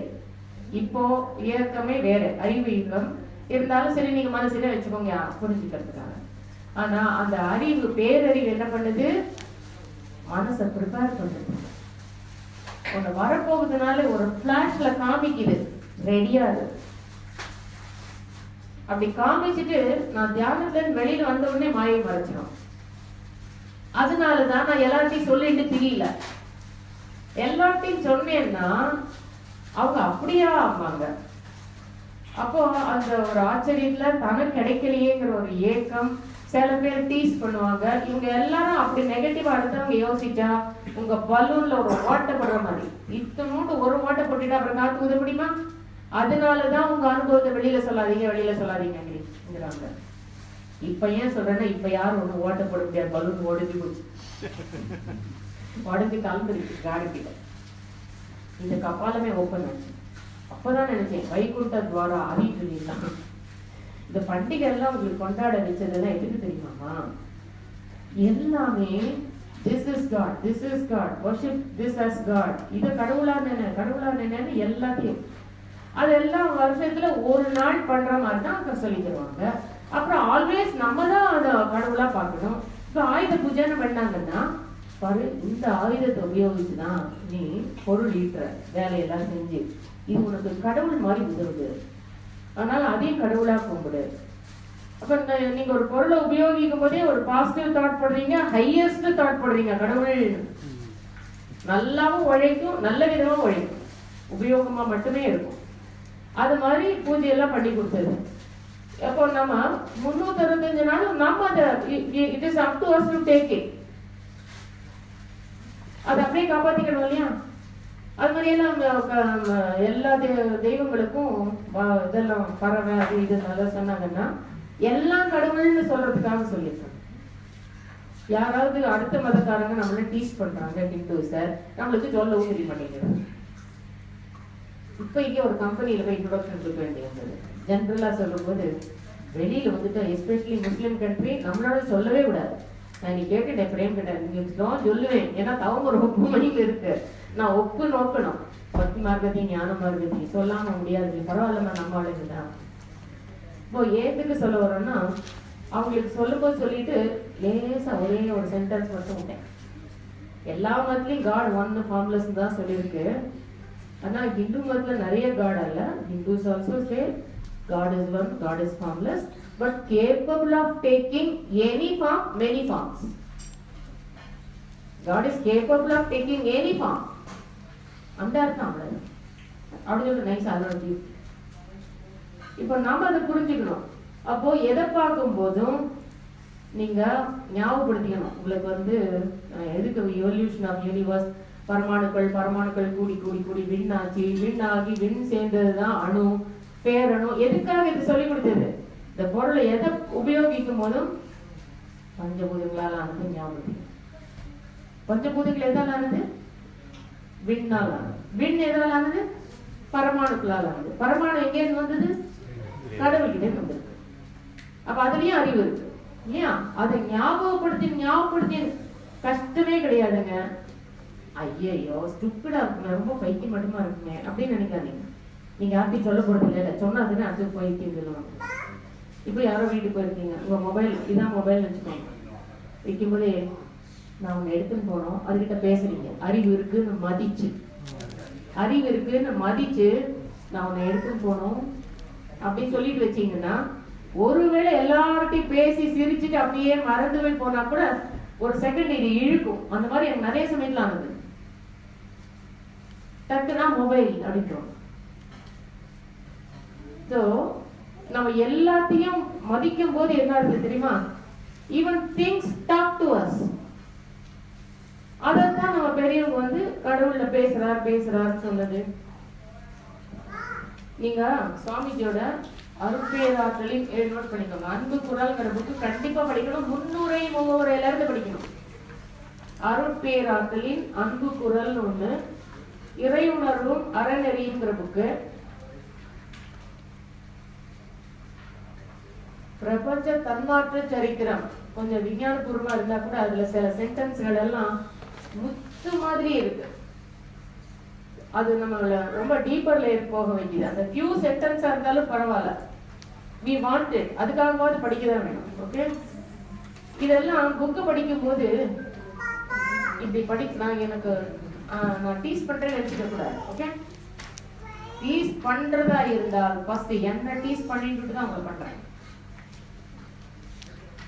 இப்போ இயக்கமே வேற, அறிவு இயக்கம் இருந்தாலும் சரி, நீங்க மனசுல வச்சுக்கோங்க புரிஞ்சுக்கிறதுக்காக. ஆனா அந்த அறிவு, பேரறிவு என்ன பண்ணுது? மனசை ப்ரிப்பேர் பண்ணுது. ஒண்ணு வரப்போகுதுனால ஒரு பிளாஷ்ல காமிக்குது, ரெடியா இருக்கு. அப்படி காமிச்சிட்டு நான் தியானத்துல இருந்து வெளியில வந்த உடனே மாயை மறைச்சிடும். அதனாலதான் நான் எல்லார்ட்டையும் சொல்லிட்டு தெரியல. எல்லார்ட்டையும் சொன்னேன்னா அவங்க அப்படியா ஆமாங்க. அப்போ அந்த ஒரு ஆச்சரியத்துல தனக்கு கிடைக்கலையேங்கிற ஒரு ஏக்கம். சில பேர் டீஸ் பண்ணுவாங்க. இவங்க எல்லாரும் அப்படி நெகட்டிவா அடுத்தவங்க யோசிச்சா உங்க பலூன்ல ஒரு ஓட்டை போடுற மாதிரி இத்தனோண்டு ஒரு ஓட்டை போட்டுட்டு அப்புறம் காத்து ஊத முடியுமா? அதனாலதான் உங்க அனுபவத்தை வெளியில சொல்லாதீங்கிறாங்க. இப்ப ஏன் சொல்றேன்னா, இப்ப யாரும் ஒண்ணு ஓட்ட போட முடியாது, பலூன் உடஞ்சி போச்சு, உடஞ்சி கலந்துருச்சு காடிக்கிட்ட. இந்த கப்பாலமே ஓப்பன் ஆச்சு. அப்பதான் நினைச்சேன், வைகுண்ட துவாரா ஆடிட்டு இருந்தீங்களா? இந்த பண்டிகை எல்லாம் உங்களுக்கு கொண்டாட வச்சதெல்லாம் எதுக்கு தெரியுமாமா? எல்லாமே this is God, this is God, worship this as God, இத கடவுளா நினைன்னு எல்லாத்தையும் அதெல்லாம் வருஷத்துல ஒரு நாள் பண்ற மாதிரி தான் சொல்லி தருவாங்க. அப்புறம் ஆல்வேஸ் நம்ம தான் அதை கடவுளா பார்க்கணும். இப்ப ஆயுத பூஜைன்னு பண்ணாங்கன்னா பாரு, இந்த ஆயுதத்தை உபயோகிச்சுதான் நீ பொருள் ஈட்டுற வேலையெல்லாம் செஞ்சு, இது உனக்கு கடவுள் மாதிரி உதவுது, அதனால அதையும் கடவுளா கும்பிடு. அப்ப நீங்க ஒரு பொருளை உபயோகிக்கும் போதே ஒரு பாசிட்டிவ் தாட் பண்றீங்க, ஹையஸ்ட் தாட் பண்றீங்க. கடவுள் நல்லாவும் உழைக்கும், நல்ல விதமா உழைக்கும், உபயோகமா மட்டுமே இருக்கும். அது மாதிரி பூஜையெல்லாம் பண்ணி கொடுத்தது. அப்போ நம்ம 365 நாளும் நம்ம அதை it is up to us to take it, அதை அப்படியே காப்பாத்திக்கணும் இல்லையா? அது மாதிரி எல்லாம் எல்லா தெய்வங்களுக்கும் இதெல்லாம் பறவை அது இது நல்லா சொன்னாங்கன்னா எல்லாம் கடவுள்னு சொல்றதுக்காக சொல்லியிருக்காங்க. யாராவது அடுத்த மதக்காரங்க நம்மள டீஸ் பண்றாங்க, ஹிந்துஸ, நம்மளுக்கு சொல்லவும் தெரிய மாட்டேங்கிறாங்க. இப்ப இங்க ஒரு கம்பெனியில போய் இன்ட்ரோடக்ஷன் கொடுக்க வேண்டியது. ஜென்ரலா சொல்லும் போது வெளியில வந்துட்டு எஸ்பெஷலி முஸ்லிம் கண்ட்ரி நம்மளோட சொல்லவே கூடாது. நான் நீ கேட்டுட்டேன், பிரேம் கேட்டேன், நீங்க சொல்லுவேன், ஏன்னா அவங்க ஒரு ஒப்புமையில இருக்கு. நான் ஒப்பு நோக்கணும், பக்தி மார்க்கத்தையும் ஞான மார்க்கத்தையும் சொல்லாம முடியாது. பரவாயில்லமா, நம்ம ஆளுங்கதான். இப்போ ஏத்துக்கு சொல்ல வரோம்னா அவங்களுக்கு சொல்லும் போது சொல்லிட்டு லேசா ஒரே ஒரு சென்டென்ஸ் மட்டும் விட்டேன். எல்லா மதத்துலயும் காட் ஒன்னு ஃபார்ம்லெஸ் தான் சொல்லியிருக்கு. ஆனா ஹிந்து மதத்துல நிறைய காட் அல்ல. Hindus also say God is one, God is formless, but capable of taking any form, many forms. God is capable of taking any form. அந்த அர்த்தம் அப்படி சொல்ல நைஸ். அதோட இப்ப நாம அதை புரிஞ்சுக்கணும். அப்போ எதை பார்க்கும் போதும் நீங்க ஞாபகப்படுத்திக்கணும், உங்களுக்கு எதுக்கு எவல்யூஷன் ஆஃப் யூனிவர்ஸ், பரமாணுக்கள் கூடி கூடி கூடி விண்ணாச்சு, விண்ணாகி விண் சேர்ந்ததுதான் அணு, பேரணு. எதுக்காக இது சொல்லி கொடுத்தது? இந்த பொருளை எதை உபயோகிக்கும் போதும் பஞ்சபூதங்களால் ஆனது ஞாபகம். பஞ்சபூதங்கள் எதால் ஆனது? விண்ணால் ஆனது. விண் எதால் ஆனது? பரமாணுக்களால் ஆனது. பரமாணு எங்கே இருந்து வந்தது? கடவுள்கிட்ட வந்திருக்கு. அப்ப அதுலயும் அறிவு இருக்கு இல்லையா? அதை ஞாபகப்படுத்தி கஷ்டமே கிடையாதுங்க. ஐயோ ஸ்டூப்பிடா இருக்குமே, ரொம்ப பைத்தியம் மட்டுமா இருக்குமே அப்படின்னு நினைக்காதீங்க. நீங்க யார்த்தையும் சொல்ல போறது இல்லை, சொன்னா அதுன்னு அடுத்து போயிட்டு சொல்லுவாங்க. இப்போ யாரோ வீட்டுக்கு போயிருக்கீங்க, உங்க மொபைல் இதான் மொபைல் வச்சுக்கோங்க, வைக்கும்போதே நான் உங்க எடுத்துன்னு போனோம், அதுகிட்ட பேசுறீங்க. அறிவு இருக்குன்னு மதிச்சு நான் உன்னை எடுத்துன்னு போனோம் அப்படின்னு சொல்லிட்டு வச்சீங்கன்னா, ஒருவேளை எல்லார்ட்டையும் பேசி சிரிச்சுட்டு அப்படியே மறந்து போனா கூட ஒரு செகண்ட் இது இழுக்கும். அந்த மாதிரி எனக்கு நிறைய சமயத்துல ஆனது. டக்குனா மொபைல் அப்படின்றோம். ஸோ நம்ம எல்லாத்தையும் மதிக்கும் போது என்ன இருக்கு தெரியுமா? Even things talk to us. அதான் நம்ம பெரியவங்க கடவுள்ல பேசுறார் சொன்னது. நீங்க சுவாமிஜியோட அருட்பேராற்றலின் நோட் பண்ணிக்கோங்க. அன்பு குரல்ங்கிற புக்கு கண்டிப்பா படிக்கணும். 300 முகவுரையில இருந்து படிக்கணும். அருட்பேராற்றலின் அன்பு குரல் ஒண்ணு, இறையுணர்வும் அறநெறியுங்கிற புக்கு, பிரபஞ்ச தன்மாற்ற சரித்திரம் கொஞ்சம் விஞ்ஞானபூர்வமா இருந்தா கூட அதுல சில சென்டென்ஸ்கள் எல்லாம் முத்து மாதிரி இருக்கு. அது நம்மள ரொம்ப டீப்பர்ல போக வேண்டியது. அந்த ஃபியூ சென்டென்ஸா இருந்தாலும் பரவாயில்ல, we want it, அதுக்காகவாது படிக்கதான் வேணும். ஓகே, இதெல்லாம் புக்கு படிக்கும் போது இப்படி படிக்கலாம். எனக்கு நான் டீஸ் பண்றேன்னு நினைச்சுக்க கூடாது. ஓகே, டீஸ் பண்றதா இருந்தால் ஃபர்ஸ்ட் என்ன டீஸ் பண்ணிட்டு தான் அவங்க பண்றேன்.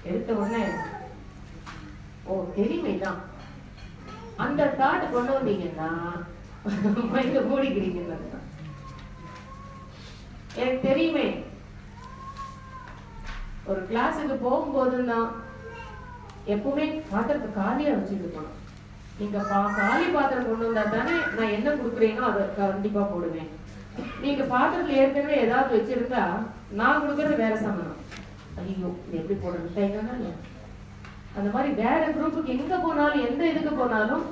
எடுத்த உடனே ஓ தெரியுமேதான் அந்த தாட் கொண்டு வந்தீங்கன்னா மைண்ட மூடிக்கிறீங்க. எனக்கு தெரியுமே, ஒரு கிளாஸுக்கு போகும்போதுன்னா எப்பவுமே பாத்திரத்தை காலியா வச்சுட்டு இருக்கணும். நீங்க காலி பாத்திரம் கொண்டு வந்தா தானே நான் என்ன கொடுக்குறேனோ அதை கண்டிப்பா போடுவேன். நீங்க பாத்திரத்துல ஏற்கனவே ஏதாவது வச்சிருந்தா நான் கொடுக்கறது வேற சமயம். ஐயோ எப்படி போடுறது டைம்னா இல்ல. அந்த மாதிரி வேற குரூப்புக்கு எங்க போனாலும் எந்த இதுக்கு போனாலும்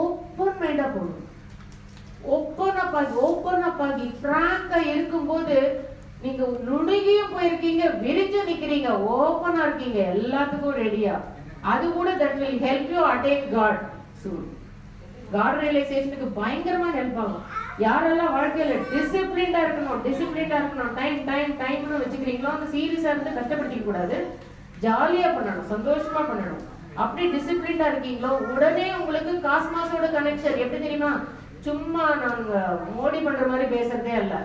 ஓப்பன் மைண்டா போடணும். ஓப்பன் அப் ஆகி பிராங்கா இருக்கும்போது நீங்க நுணுகியும் போயிருக்கீங்க, விரிஞ்சு நிக்கிறீங்க, ஓப்பனா இருக்கீங்க, எல்லாத்துக்கும் ரெடியா. அது கூட that will help you attain God soon. God realizationக்கு பயங்கரமா ஹெல்ப் ஆகும். யாரெல்லாம் வாழ்க்கையில டிசிப்ளின்டா இருக்கணும் டைம்னு வச்சுக்கிறீங்களோ அந்த சீரியஸா இருந்து கஷ்டப்படுத்திக்க கூடாது, ஜாலியா பண்ணணும், சந்தோஷமா பண்ணணும். அப்படி டிசிப்ளின்டா இருக்கீங்களோ உடனே உங்களுக்கு காஸ்மாஸோட கனெக்ஷன் எப்படி தெரியுமா? சும்மா நாங்க மோடி பண்ற மாதிரி பேசுறதே அல்ல.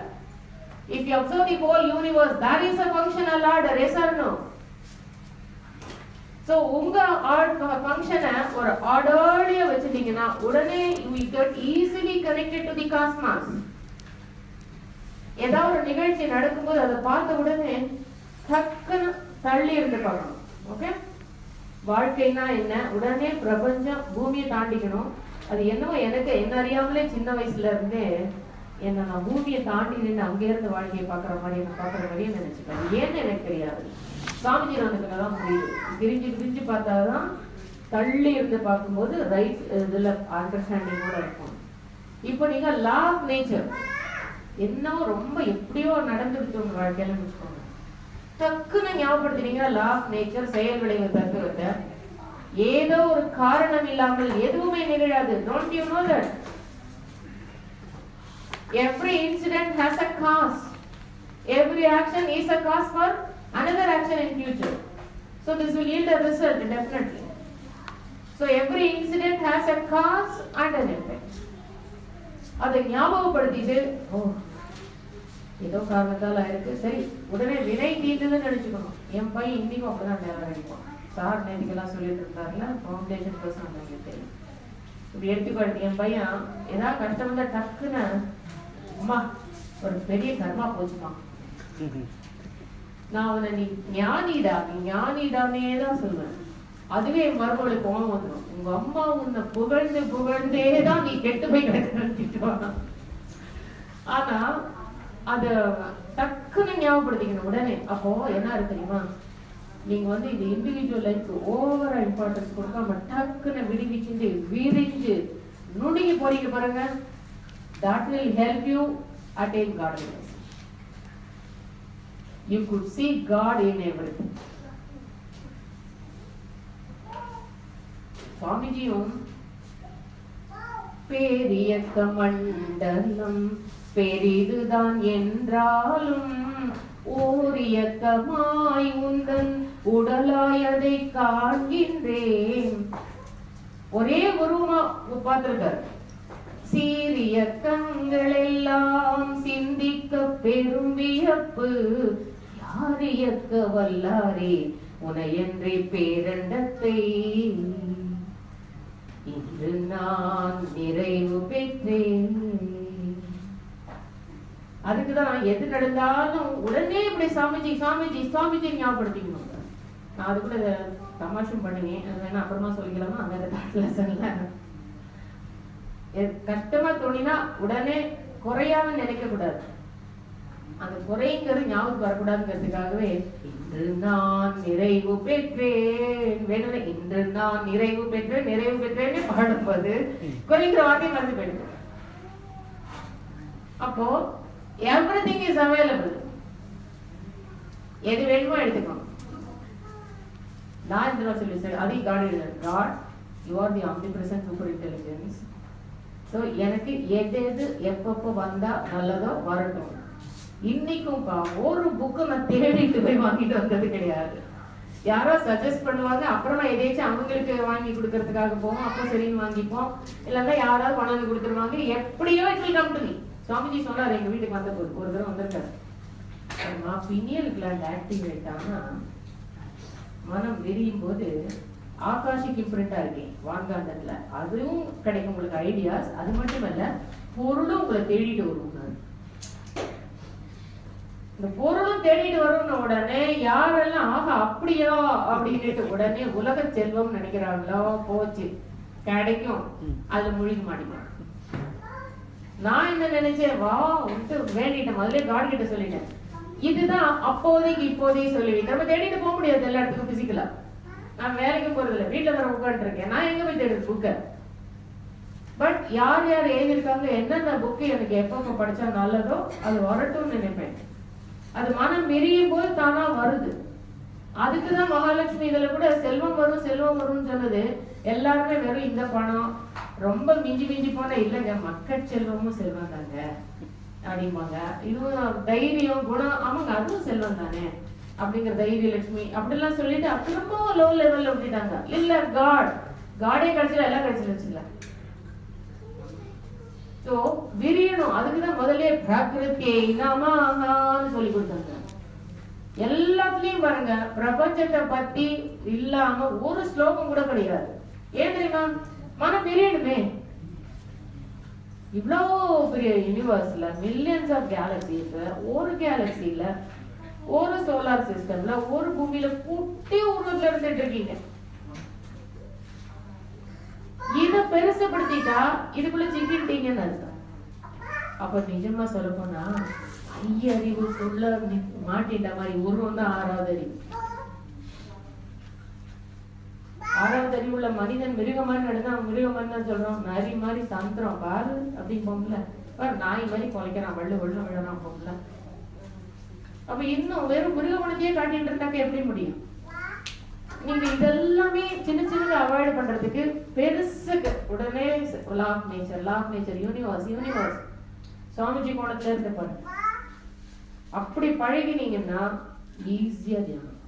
If you observe the whole universe, that is a functional order, yes or no? So உங்க ஃபங்க்ஷனை ஒரு ஆர்டர்லியா வச்சிட்டீங்கன்னா உடனே you get easily connected to the cosmos. ஏதாவது ஒரு நிகழ்ச்சி நடக்கும்போது அதை பார்த்த உடனே டக்குன்னு தள்ளி இருந்து பார்க்கணும். ஓகே, வாழ்க்கைனா என்ன, உடனே பிரபஞ்சம் பூமியை தாண்டிக்கணும். அது என்னவோ எனக்கு என்ன அறியாமலே சின்ன வயசுல இருந்தே என்ன நான் பூமியை தாண்டி நின்று அங்கே இருந்து வாழ்க்கையை பார்க்குற மாதிரியே நினைச்சுப்பேன். ஏன்னு எனக்கு தெரியாது. சாமிஜி நானுக்குதான் புரியுது. பிரிஞ்சு பார்த்தாதான் தள்ளி இருந்து பார்க்கும்போது ரைட் இதுல அண்டர்ஸ்டாண்டிங்கோட இருக்கும். இப்போ நீங்க லா ஆஃப் நேச்சர் என்னவோ ரொம்ப எப்படியோ நடந்துருக்கு உங்க வாழ்க்கையில வச்சுக்கோங்க, டக்குன்னு ஞாபகப்படுத்துறீங்கன்னா லா ஆஃப் நேச்சர் செயல் விளைவு தத்துவத்தை. ஏதோ ஒரு காரணம் இல்லாமல் எதுவுமே நிகழாது. Don't you know that? Every incident has a cause. Every action is a cause for another action in future. So this will yield a result definitely. So every incident has a cause and an effect. அதை ஞாபகப்படுத்திட்டு ஓ ஏதோ காரணத்தால் ஆயிருக்கு, சரி உடனே வினை தீர்ந்ததுன்னு நினைச்சுக்கணும். என் பையன் இன்னைக்கும் அப்படிதான் நேரம் அடிப்பான். சார் நேற்றுக்கெல்லாம் சொல்லிட்டு இருந்தாருல ஃபவுண்டேஷன் பர்சன் தெரியும். இப்படி எடுத்துக்காட்டு என் பையன் ஏதாவது கஷ்டம் வந்தா டக்குன்னு அம்மா ஒரு பெரிய கர்மா போச்சுமா, நான் அவனை நீ ஞானிடானே தான் சொல்லுவேன். அதுவே என் மருமகளுக்கு கோபம் வந்துடும். உங்க அம்மா உன்னை புகழ்ந்தேதான் நீ கெட்டு போய் கிடக்குன்னு. ஆனா அத டக்குன்னு ஞாபகப்படுத்திக்கணும் உடனே. அப்போ என்ன இருக்கு தெரியுமா, நீங்க இந்த இண்டிவிஜுவல் லைஃப் ஓவரா இம்பார்ட்டன்ஸ் கொடுக்காம டக்குன்னு விரிஞ்சு நுணுங்கி போறீங்க பாருங்க. That will help you attain godliness. You could see God in everything. சுவாமிஜியும் பேரியக்க மண்டலம் பெரிதுதான் என்றாலும் ஓரியக்கமாய் உந்தன் உடலாய் அதை காண்கின்றேன். ஒரே குருமா பார்த்திருக்காரு. சீரியக்கங்கள் எல்லாம் சிந்திக்க பெரும் வியப்பு, யாரியக்க வல்லாரே உனையன்றே பேரண்டத்தை இன்று நான் நிறைவு பெற்றேன். அதுக்குதான் எது நடந்தாலும் உடனே இப்படி சாமிஜி ஞாபகப்படுத்திக்கணும். நான் அதுக்குள்ள தமாஷும் பண்ணுவேன், வேணா அப்புறமா சொல்லிக்கலாமா? அந்த கஷ்டமா தோணினா உடனே குறையாம நினைக்க கூடாது. அந்த குறைங்கிறது ஞாபகம் வரக்கூடாதுங்கிறதுக்காகவே இன்று நான் நிறைவு பெற்றேன் வேணும்னா இன்று நான் நிறைவு பெற்றேன்னு பாடும்போது குறைங்கிற வார்த்தையை மறந்து போயிடுது. அப்போ everything is available. எது வேணுமோ எடுத்துக்கணும். நான் இந்த சொல்லி சார் அதே God God you are the omnipresent super intelligence. So எனக்கு எது எது எப்பப்போ வந்தா நல்லதோ வரட்டும். இன்னைக்கும் ஒரு புக்கு நான் தேடிட்டு போய் வாங்கிட்டு வந்தது கிடையாது. யாரோ சஜஸ்ட் பண்ணுவாங்க, அப்புறமா எதையாச்சும் அவங்களுக்கு வாங்கி கொடுக்கறதுக்காக போவோம், அப்போ சரின்னு வாங்கிப்போம். இல்லைன்னா யாராவது கொண்டாந்து கொடுத்துருவாங்க. எப்படியோ it will come to me. Swamiji சொன்னார் எங்க வீட்டுக்கு வந்த போது ஒரு தடவை வந்திருக்காரு. பினியல் கிளாண்ட் ஆக்டிவேட் ஆனா மனம் விரியும் போது ஆகாஷிக் இம்ப்ரிண்டா இருக்கேன் வான்காந்தத்துல, அதுவும் கிடைக்கும் உங்களுக்கு ஐடியாஸ். அது மட்டும் இல்ல, பொருளும் உங்களை தேடிட்டு வரும். இந்த பொருளும் தேடிட்டு வரும் உடனே யாரெல்லாம் ஆகா அப்படியா அப்படின்னுட்டு உடனே உலக செல்வம் நினைக்கிறாங்களோ போச்சு, கிடைக்கும், அதுல மூழ்கி மாட்டேங்க. நான் என்ன நினைச்சேன், வா விட்டு வேண்டிட்டேன், முதல்ல காட் கிட்ட சொல்லிட்டேன், இதுதான் அப்போதைக்கு இப்போதைக்கு சொல்லுவீங்க. நம்ம தேடிட்டு போக முடியாது எல்லா இடத்துக்கும் பிசிக்கலா. நான் வேலைக்கு போறது இல்லை, வீட்டுல வர உட்காந்து இருக்கேன். நான் எங்க போய் தேடுறது புக்க? பட் யார் யார் எழுதியிருக்காங்க, என்னென்ன புக்கு எனக்கு எப்பப்ப படிச்சா நல்லதோ அது வரட்டும்னு நினைப்பேன். அது மனம் விரியும் போது தானா வருது. அதுக்குதான் மகாலட்சுமி இதுல கூட செல்வம் வரும் செல்வம் வரும்னு சொன்னது. எல்லாருமே வெறும் இந்த பணம் ரொம்ப மிஞ்சி மிஞ்சி போனா இல்லைங்க, மக்கள் செல்வமும் செல்வம் தாங்க அப்படிம்பாங்க. இதுவும் தைரியம் குணம், ஆமாங்க அதுவும் செல்வம் தானே அப்படிங்கிற தைரிய லட்சுமி அப்படிலாம் சொல்லிட்டு அப்புறமா லோ லெவல்ல விட்டுட்டாங்க. இல்ல காடே கிடைச்சல எல்லாம் கிடைச்சிருச்சுல. சோ விரியணும். அதுக்குதான் முதல்ல பிரகிருத்தியை இனாமான்னு சொல்லி கொடுத்தாங்க. எல்லாத்துலயும் பாருங்க, பிரபஞ்சத்தை பத்தி இல்லாம ஒரு ஸ்லோகம் கூட கிடையாது. ஏன் தெரியுமா? மனம் விரியணுமே. இவ்வளவு பெரிய யூனிவர்ஸ்ல மில்லியன்ஸ் ஆஃப் கேலக்சிஸ், ஒரு கேலக்சில ஒரு சோலார் சிஸ்டம்ல ஒரு பூமியில குட்டி உருவத்துல இருந்துட்டு இருக்கீங்க. இத பெருசுபடுத்திட்டா இதுக்குள்ள சிக்கிட்டீங்கன்னு அர்த்தம். அப்ப நிஜமா சொல்ல போனா ஐயறிவுக்குள்ள மாட்டிட்ட மாதிரி உருவம் தான் ஆறாவது அறிவு. ஆறாவது அறிவுள்ள மனிதன் மிருகமான நடந்தா மிருகமான தான் சொல்றோம். நரி மாதிரி தந்திரம் பாரு அப்படின்னு போகல, நாய் மாதிரி குலைக்கிறான், வள்ளு வள்ளு விழறான் போகல. அப்ப இன்னும் வெறும் மிருகமனத்தையே காட்டிட்டு இருந்தாக்க எப்படி முடியும்? நீங்க இதெல்லாமே சின்ன சின்னதை அவாய்ட் பண்றதுக்கு பெருசுக்கு உடனே law of nature universe Swamiji கோணத்துல இருந்து பாருங்க. அப்படி பழகினீங்கன்னா ஈஸியா தியானம்.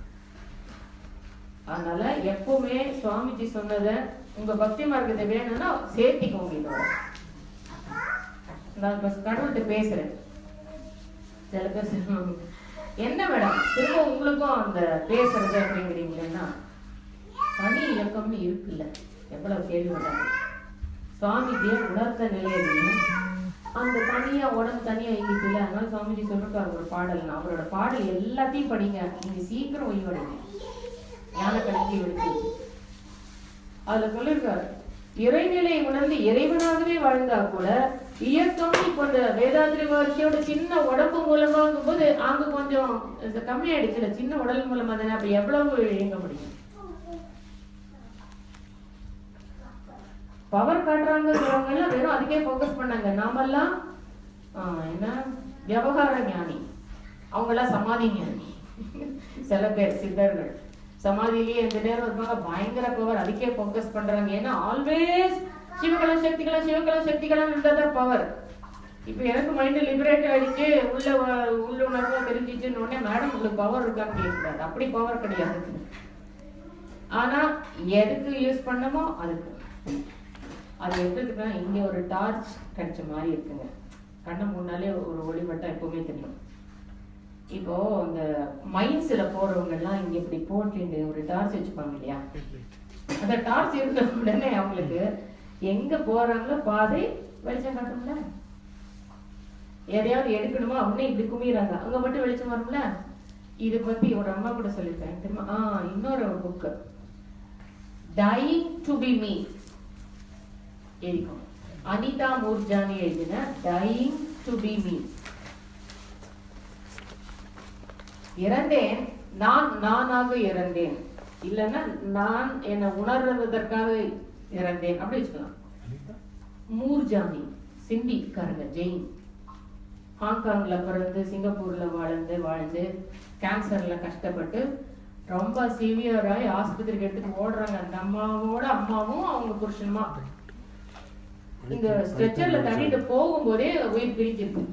அதனால எப்பவுமே சுவாமிஜி சொன்னதை உங்க பக்தி மார்க்கத்தை வேணும்னா சேர்த்திக்கோங்க. இதோட நான் கடவுள்கிட்ட பேசுறேன். சில பேர் என்ன மேடம் திரும்ப உங்களுக்கும் அந்த பேசுறது அப்படிங்கிறீங்களா? தனி இயக்கம்னு இருக்குல்ல, எவ்வளவு கேள்வி வந்தாங்க. சுவாமிஜியை உணர்த்த நிலையிலையும் அந்த தனியா உடம்பு தனியா இயங்கிட்டுல. அதனால சுவாமிஜி சொல்லிருக்காரு ஒரு பாடல், அவரோட பாடல் எல்லாத்தையும் படிங்க, நீங்க சீக்கிரம் ஒய்வடைங்க. ஞான கலக்கி விடுத்து அதுல சொல்லிருக்காரு, இறைநிலையை உணர்ந்து இறைவனாகவே வாழ்ந்தா கூட இயக்கம் இப்ப இந்த வேதாந்திரி மகர்ஷியோட சின்ன உடம்பு மூலமாகும் போது அங்க கொஞ்சம் கம்மியாயிடுச்சுல, சின்ன உடல் மூலமா தானே. அப்ப எவ்வளவு இயங்க முடியும்? பவர் காட்டுறாங்கிறவங்க எல்லாம் வெறும் அதுக்கே போக்கஸ் பண்ணாங்க. நாமெல்லாம் என்ன விவகார ஞானி, அவங்க எல்லாம் சமாதி ஞானி. சில பேர் சித்தர்கள் சமாதியிலேயே எந்த நேரம் இருப்பாங்க, பயங்கர பவர், அதுக்கே போக்கஸ் பண்றாங்க. ஏன்னா ஆல்வேஸ் சிவகலம் சக்திகளும் இருந்தாதான் பவர். இப்ப எனக்கு மைண்ட் லிபரேட் ஆயிடுச்சு, உள்ளுணர்வா தெரிஞ்சிச்சுன்னு உடனே மேடம் உங்களுக்கு பவர் இருக்கான்னு கேட்கக்கூடாது. அப்படி பவர் கிடையாது. ஆனா எதுக்கு யூஸ் பண்ணமோ அதுக்கு. அது எப்படின்னா இங்க ஒரு டார்ச் கிடைச்ச மாதிரி இருக்குங்க. கண்ணை முன்னாலே ஒரு ஒளிவட்டம் எப்பவுமே தெரியும். இப்போ இந்த மைன்ஸ்ல போறவங்க எல்லாம் இங்க இப்படி போட்டு ஒரு டார்ச் வச்சுப்பாங்க இல்லையா? அந்த டார்ச் இருந்த உடனே அவங்களுக்கு எங்க போறாங்களோ பாதை வெளிச்சம் காட்டும்ல. எதையாவது எடுக்கணுமோ அவனே இப்படி குமிறாங்க, அங்க மட்டும் வெளிச்சம் வரும்ல. இது பத்தி ஒரு அம்மா கூட சொல்லிருப்பேன் தெரியுமா? இன்னொரு book dying to be me எழுதிக்கோங்க. அனிதா மூர்ஜானி எழுதின டையிங் டு பி மீ. இறந்தேன், நானாக இறந்தேன், இல்லைன்னா நான் என்னை உணர்வதற்காக இறந்தேன் அப்படி வச்சுக்கலாம். மூர்ஜானி சிந்திக்காரங்க, ஜெயின், ஹாங்காங்ல பிறந்து சிங்கப்பூர்ல வாழ்ந்து கேன்சர்ல கஷ்டப்பட்டு ரொம்ப சிவியராய் ஆஸ்பத்திரிக்கு எடுத்துட்டு ஓடுறாங்க. அந்த அம்மாவோட அம்மாவும் அவங்க புருஷனுமா இந்த ஸ்ட்ரெச்சர்ல தள்ளிட்டு போகும்போதே உயிர் பிரிஞ்சிருக்கு.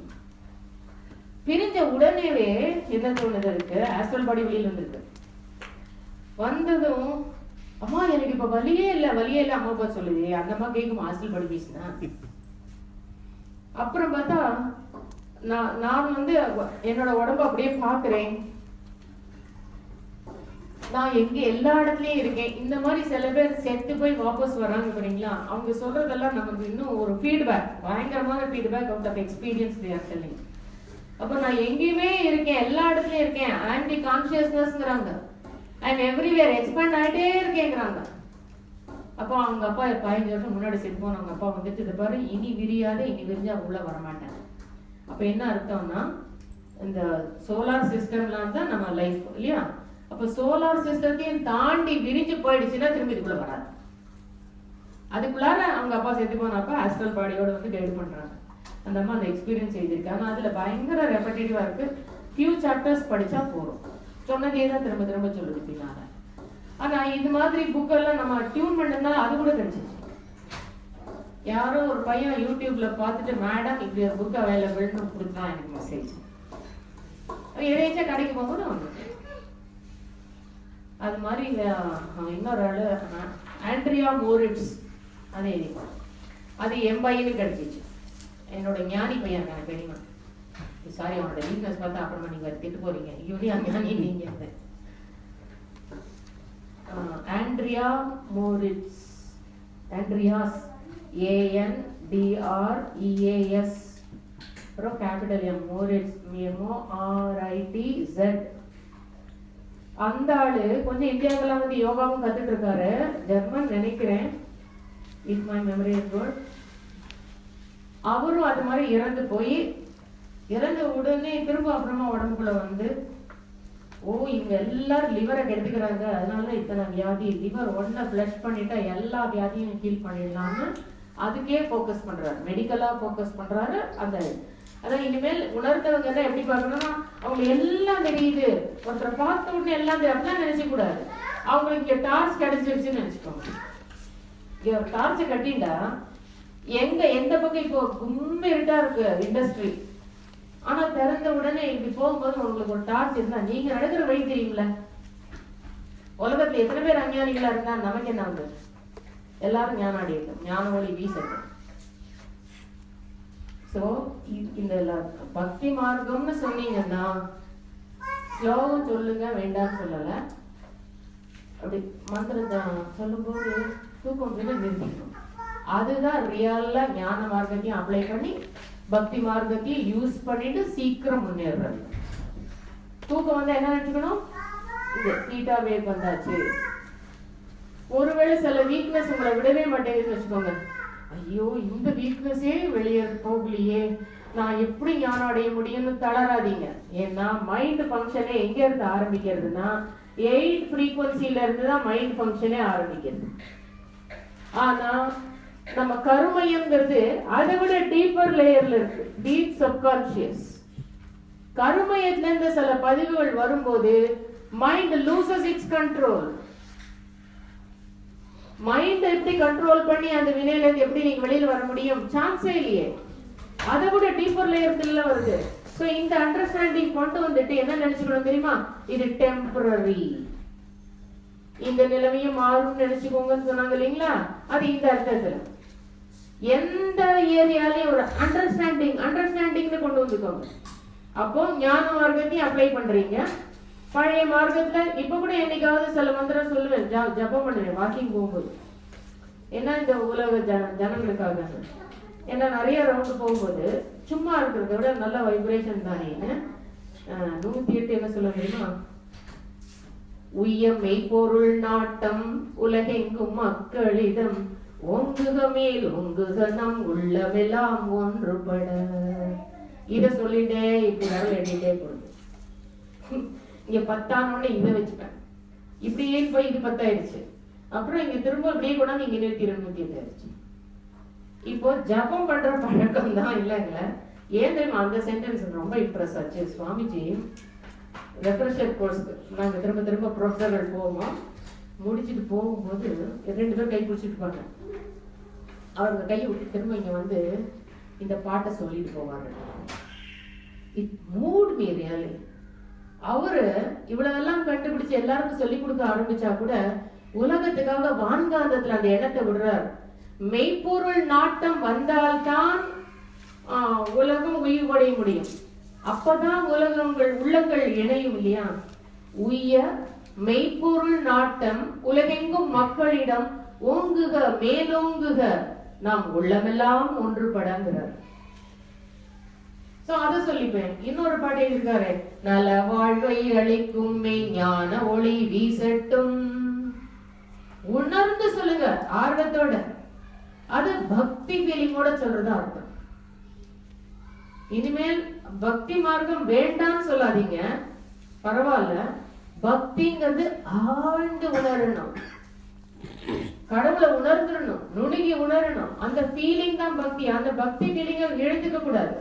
பிரிஞ்ச உடனேவே என்ன தோணுது இருக்கு, ஆஸ்ட்ரல் பாடி வெளியில வந்திருக்கு. வந்ததும் அம்மா எனக்கு இப்ப வலியே இல்ல அம்மா அப்பா சொல்லுது. அந்த அம்மா கேட்கும் ஆஸ்ட்ரல் பாடி பேசினா. அப்புறம் பார்த்தா நான் வந்து என்னோட உடம்பு அப்படியே பாக்குறேன். நான் எங்க எல்லா இடத்துலயும் இருக்கேன். இந்த மாதிரி சில பேர் செத்து போய் வாபஸ் வராங்க பாத்தீங்களா, அவங்க சொல்றதெல்லாம் நமக்கு இன்னும் ஒரு ஃபீட்பேக், பயங்கரமான feedback out of experience they are telling. அப்ப நான் எங்கேயுமே இருக்கேன், எல்லா இடத்துலயும் இருக்கேன். ஆன்டி கான்சியஸ்னஸ்ங்கறாங்க. ஐ அம் எவ்ரிவேர், எக்ஸ்பேண்ட் ஆயிட்டே இருக்கேங்கறாங்க. அப்போ அவங்க அப்பா 15 வருஷம் முன்னாடி செத்து போனவங்க அப்பா வந்துட்டு இது பாரு, இனி விரியாத, இனி விரிஞ்சா உள்ள வரமாட்டேன். அப்ப என்ன அர்த்தம்னா, இந்த சோலார் சிஸ்டம்லாம் தான் நம்ம லைஃப் இல்லையா. அப்ப சோலார் சிஸ்டத்தையும் தாண்டி விரிஞ்சு போயிடுச்சுன்னா திரும்பி இதுக்குள்ள வராது. அதுக்குள்ளார அவங்க அப்பா செத்து போனப்ப ஆஸ்ட்ரல் பாடியோட வந்து கைடு பண்றாங்க. அந்த அம்மா அந்த எக்ஸ்பீரியன்ஸ் எழுதியிருக்காங்க. அதுல பயங்கர ரெப்படேட்டிவா இருக்கு. ஃபியூ சாப்டர்ஸ் படிச்சா போறோம், சொன்னதே தான் திரும்ப திரும்ப சொல்லுது பின்னால. ஆனா இது மாதிரி புக்கெல்லாம் நம்ம டியூன் பண்ணா அது கூட கிடைச்சிச்சு. யாரோ ஒரு பையன் யூடியூப்ல பார்த்துட்டு மேடம் இப்படி ஒரு புக் அவைலபிள்னு கொடுத்தான் எனக்கு மெசேஜ். எதேச்சா கடைக்கு போகும்போது வந்துட்டு அது மாதிரி இன்னொரு ஆளு ஆண்ட்ரியா மோரிட்ஸ் அதே அது என் பையனுக்கு கிடைச்சிச்சு. என்னோட ஞானி பையன் எனக்கு தெரியுமா. சாரி, அவனோட வீக்னஸ் பார்த்தா அப்புறமா நீங்க திட்டு போறீங்க, யூனியா ஞானி நீங்க. ஆண்ட்ரியா மோரிட்ஸ், ஆண்ட்ரியாஸ் ANDREAS, அப்புறம் கேபிட்டல் M, மோரிட்ஸ் MORITZ. அந்த ஆளு கொஞ்சம் இந்தியாவுக்குலாம் வந்து யோகாவும் கத்துட்டு இருக்காரு. ஜெர்மன் நினைக்கிறேன், if my memory is good. அவரும் அது மாதிரி இறந்த உடனே திரும்ப அப்புறமா உடம்புக்குள்ள வந்து, ஓ இவங்க எல்லாரும் லிவரை கெடுத்துக்கிறாங்க, அதனாலதான் இத்தனை வியாதி, லிவர் ஒன்ன ஃபிளஷ் பண்ணிட்டா எல்லா வியாதியும் ஹீல் பண்ணிடலாம்னு அதுக்கே ஃபோக்கஸ் பண்றாரு, மெடிக்கலா ஃபோக்கஸ் பண்றாரு. அந்த அதான் இனிமேல் உணர்ந்தவங்க தான் எப்படி பார்க்கணும்னா, அவங்க எல்லாம் தெரியுது, ஒருத்தரை பார்த்த உடனே எல்லாம் அப்படிலாம் நினைச்ச கூடாது. அவங்களுக்கு இங்க டார்ச் கிடைச்சிருச்சுன்னு நினைச்சுக்கோங்க. இங்க ஒரு டார்ச்சை கட்டிண்டா எந்த பக்கம் இப்போ கும்ப இருட்டா இருக்கு இண்டஸ்ட்ரி, ஆனா திறந்த உடனே இப்படி போகும்போது உங்களுக்கு ஒரு டார்ச் இருந்தா நீங்க நடக்கிற வழி தெரியுங்கள. உலகத்துல எத்தனை பேர் அஞ்ஞானிகளா இருந்தா நமக்கு என்ன வந்து, எல்லாரும் ஞானாடி இருக்கும், ஞான ஒளி வீசுறது. சோ இந்த பக்தி மார்க்கம்னு சொன்னீங்கன்னா ஸ்லோகம் சொல்லுங்க, வேண்டாம்னு சொல்லல. அப்படி மந்திரத்தை சொல்லும் போது தூக்கம் நிறுத்திக்கணும். அதுதான் ரியலா ஞான மார்க்கத்தையும் அப்ளை பண்ணி பக்தி மார்க்கத்தையும் யூஸ் பண்ணிட்டு சீக்கிரம் முன்னேறது. தூக்கம் வந்து என்ன நினைச்சுக்கணும், இது தீட்டா வேவ் வந்தாச்சு. ஒருவேளை சில வீக்னஸ் உங்களை விடவே மாட்டேங்குதுன்னு வச்சுக்கோங்க, ஐயோ இந்த வீக்னஸே வெளியே போகலையே, நான் எப்படி ஞானம் அடைய முடியும்னு தளராதீங்க. ஏன்னா மைண்ட் ஃபங்க்ஷனே எங்க இருந்து ஆரம்பிக்கிறதுனா 8 frequencyல இருந்து தான் மைண்ட் ஃபங்க்ஷனே ஆரம்பிக்கிறது. ஆனா நம்ம கருமையங்கிறது அதை விட டீப்பர் லேயர்ல இருக்கு, டீப் சப்கான்சியஸ். கருமையத்துல இருந்து சில பதிவுகள் வரும்போது mind loses it's control. Mind எப்படி கண்ட்ரோல் பண்ணி அந்த வினையில இருந்து எப்படி நீங்க வெளியில வர முடியும், சான்ஸே இல்லையே. அதை விட டீப்பர் லேயர்ல வருது. சோ இந்த அண்டர்ஸ்டாண்டிங் கொண்டு வந்துட்டு என்ன நினைச்சுக்கணும் தெரியுமா, இது டெம்பரரி, இந்த நிலைமையும் மாறும் நினைச்சுக்கோங்கன்னு சொன்னாங்க இல்லைங்களா. அது இந்த அர்த்தத்துல எந்த ஏரியாலையும் ஒரு அண்டர்ஸ்டாண்டிங்னு கொண்டு வந்துக்கோங்க. அப்போ ஞான மார்க்கத்தையும் அப்ளை பண்றீங்க. பழைய மார்க்கத்துல இப்ப கூட என்னைக்காவது சில மந்திரம் சொல்லுவேன், ஜபம் பண்ணுவேன் வாக்கிங் போகும்போது. ஏன்னா இந்த உலக ஜனங்களுக்காக, ஏன்னா நிறைய ரவுண்டு போகும்போது சும்மா இருக்கிறத விட நல்ல வைப்ரேஷன் தானேன்னு 108 என்ன சொல்ல முடியுமா, உய்ய மெய்ப்பொருள் நாட்டம் உலகெங்கும் மக்களிடம் ஓங்குக மேல் ஓங்குக நம் உள்ளமெல்லாம் ஒன்றுபட. இத சொல்லிட்டே இப்படி வரல எண்ணிட்டே போகுது. இங்க 10 இதை வச்சுப்பேன், இப்படியே போய் இது 10 ஆயிடுச்சு. அப்புறம் இங்க திரும்ப அப்படியே கூட இங்க 228 ஆயிடுச்சு. இப்போ ஜபம் பண்ற பழக்கம் தான் இல்லைங்கள. ஏன் தெரியுமா, அந்த சென்டென்ஸ் ரொம்ப இம்ப்ரெஸ் ஆச்சு. சுவாமிஜி ரெஃப்ரெஷர் கோர்ஸ்க்கு நாங்கள் திரும்ப திரும்ப ப்ரொஃபஸர்கள் போவோம். முடிச்சுட்டு போகும்போது 2 பேர் கை பிடிச்சிட்டு அவங்க கையை விட்டு திரும்ப இங்கே வந்து இந்த பாட்டை சொல்லிட்டு போவாங்க. It mood me really. அவரு இவ்வளவெல்லாம் கண்டுபிடிச்சு எல்லாருக்கும் சொல்லி கொடுக்க ஆரம்பிச்சா கூட உலகத்துக்காக வான்காந்தத்துல அந்த எண்ணத்தை விடுறார். மெய்ப்பொருள் நாட்டம் வந்தால்தான் உலகம் உயிர்வடைய முடியும். அப்பதான் உலகங்கள் உள்ளங்கள் இணையும் இல்லையா? உய்ய மெய்ப்பொருள் நாட்டம் உலகெங்கும் மக்களிடம் ஓங்குக மேலோங்குக நாம் உள்ளமெல்லாம் ஒன்றுபடங்கிறார். அத சொல்லிப்பேன். இன்னொரு பாட்டு இருக்காரு, நல வாழ்வை அளிக்கும் மெய்ஞான ஒளி வீசட்டும். உணர்ந்து சொல்லுங்க, ஆர்வத்தோட. அது பக்தி ஃபீலிங்கோட சொல்றதா அர்த்தம். இனிமேல் பக்தி மார்க்கம் வேண்டான்னு சொல்லாதீங்க, பரவாயில்ல. பக்திங்கிறது ஆழ்ந்து உணரணும், கடவுளை உணர்ந்துடணும், நுணுகி உணரணும். அந்த ஃபீலிங் தான் பக்தி. அந்த பக்தி ஃபீலிங்க எழுத்துக்க கூடாது.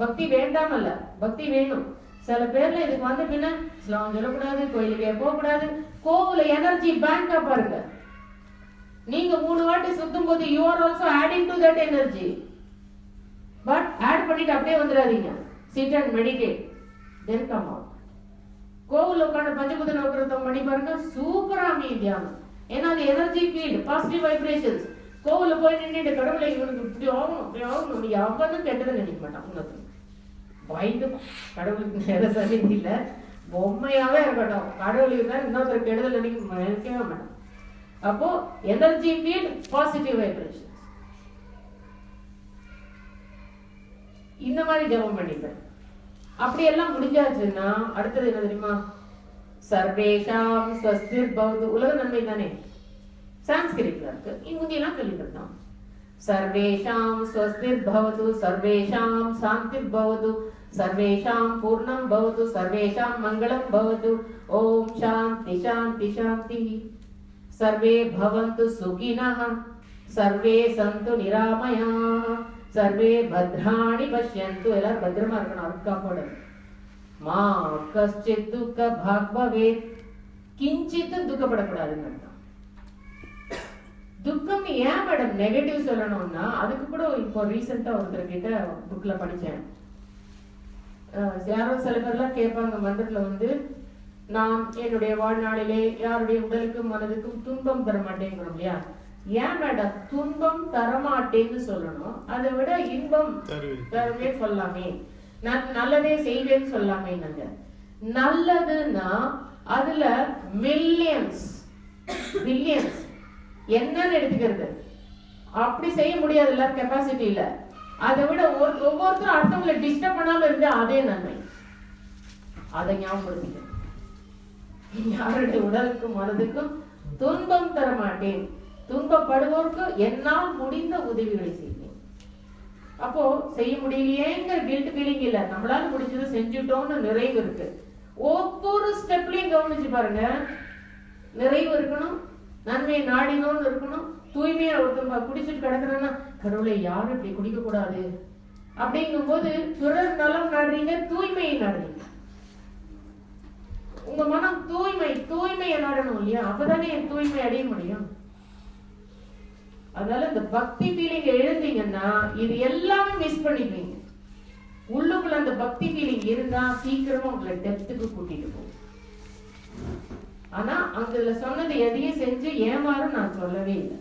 பக்தி வேண்டாம் அல்ல, பக்தி வேணும். சில பேர்ல இதுக்கு வந்து பின்ன ஸ்லாம் சொல்லக்கூடாது, கோயிலுக்கே போக கூடாது. கோவில எனர்ஜி பேங்கா பாருங்க. நீங்க 3 வாட்டி சுத்தும் போது you are also adding to that energy. But add பண்ணிட்டு அப்படியே வந்துடாதீங்க. sit and meditate, then come out. கோவில உட்காந்து பஞ்சபூத நவக்கிரதம் பண்ணி பாருங்க, சூப்பரா அமைதியான. ஏன்னா அது எனர்ஜி ஃபீல்ட், பாசிட்டிவ் வைப்ரேஷன்ஸ். கோவில போய் நின்றுட்டு கடவுளை இவனுக்கு இப்படி ஆகணும் அப்படி ஆகணும், நீ அவனும் கெட்டதை நினைக்க மாட்டான். உனக்கு பயந்து கடவுளுக்கு நேர சன்னிதி இல்ல, பொம்மையாவே இருக்கட்டும். கடவுளுக்கு தான் இன்னொருத்தர் கெடுதல் நினைக்கவே மாட்டான். அப்போ எனர்ஜி ஃபீல்ட், பாசிட்டிவ் வைப்ரேஷன்ஸ். இந்த மாதிரி ஜெபம் பண்ணிப்பேன். அப்படி எல்லாம் முடிஞ்சாச்சுன்னா அடுத்தது என்ன தெரியுமா? சர்வேஷாம் ஸ்வஸ்திர் பவது. உலக நன்மை தானே, சான்ஸ்கிரிட்ல இருக்கு. இங்க எல்லாம் சொல்லிட்டு சர்வேஷாம் ஸ்வஸ்திர் பவது, சர்வேஷாம் சாந்திர் பவது, சர்வேஷாம் பூர்ணம் பவது, சர்வேஷாம் மங்களம் பவது. ஓம் சாந்தி சாந்தி சாந்தி. சர்வே பவந்து சுகினஹ, சர்வே சந்து நிராமயாः, சர்வே பத்ராணி பஷ்யந்து. எல்லாரும் பத்திரமா இருக்கணும். அருக்கா போட மா கஷ்டித் துக்க பாக் பவேத். கிஞ்சித்தும் துக்கப்படக்கூடாதுன்னு அர்த்தம். துக்கம் ஏன் மேடம் நெகட்டிவ் சொல்லணும்னா, அதுக்கு கூட இப்போ ரீசெண்டா ஒருத்தர் கிட்ட புக்ல படிச்சேன். யாரோ சில பேர்லாம் கேட்பாங்க மன்றத்துல வந்து, நான் என்னுடைய வாழ்நாளிலே யாருடைய உடலுக்கும் மனதுக்கும் துன்பம் தர மாட்டேங்கிறோம் இல்லையா? ஏன் மேடம் துன்பம் தரமாட்டேன்னு சொல்லணும்? அதை விட இன்பம் தருவே சொல்லாமே, நல்லதே செய்வேன்னு சொல்லாமே. நாங்க நல்லதுன்னா அதுல மில்லியன்ஸ் பில்லியன்ஸ் என்னன்னு எடுத்துக்கிறது. அப்படி செய்ய முடியாது, எல்லாரும் கெப்பாசிட்டி இல்ல. அதை விட ஒவ்வொருத்தரும் அடுத்தவங்களை டிஸ்டர்ப் பண்ணாம இருந்தா அதே நன்மை. அதை ஞாபகப்படுத்திக்க. யாருடைய உடலுக்கும் மனதுக்கும் துன்பம் தர மாட்டேன், துன்பப்படுவோருக்கு என்னால் முடிந்த உதவிகளை செய்வேன். அப்போ செய்ய முடியலையேங்கிற கில்ட் ஃபீலிங் இல்ல, நம்மளால முடிஞ்சது செஞ்சுட்டோம்னு நிறைவு இருக்கு. ஒவ்வொரு ஸ்டெப்லயும் கவனிச்சு பாருங்க, நிறைவு இருக்கணும், நன்மையை நாடினோன்னு இருக்கணும். தூய்மையா ஒருத்தர் குடிச்சிட்டு கிடக்குறேன்னா, கடவுளை யாரும் இப்படி குடிக்க கூடாது அப்படிங்கும் போது பிறர் நலம் நாடுறீங்க, தூய்மையை நாடுறீங்க. உங்க மனம் தூய்மையை நாடணும் இல்லையா? அப்பதானே தூய்மை அடைய முடியும். அதனால இந்த பக்தி ஃபீலிங் எழுந்தீங்கன்னா இது எல்லாமே மிஸ் பண்ணிப்பீங்க. உள்ளுக்குள்ள அந்த பக்தி ஃபீலிங் இருந்தா சீக்கிரமா உங்களை டெப்த்துக்கு கூட்டிட்டு போகும். ஆனா அங்க சொன்னது எதையும் செஞ்சு ஏமாறும் நான் சொல்லவே இல்லை.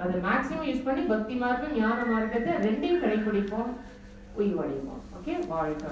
அதை மேக்சிமம் யூஸ் பண்ணி பக்தி மார்க்கம் ஞான மார்க்கத்தை ரெண்டையும் கடைபிடிப்போம், உயிர்வடைவோம். ஓகே, வாழ்க்கை.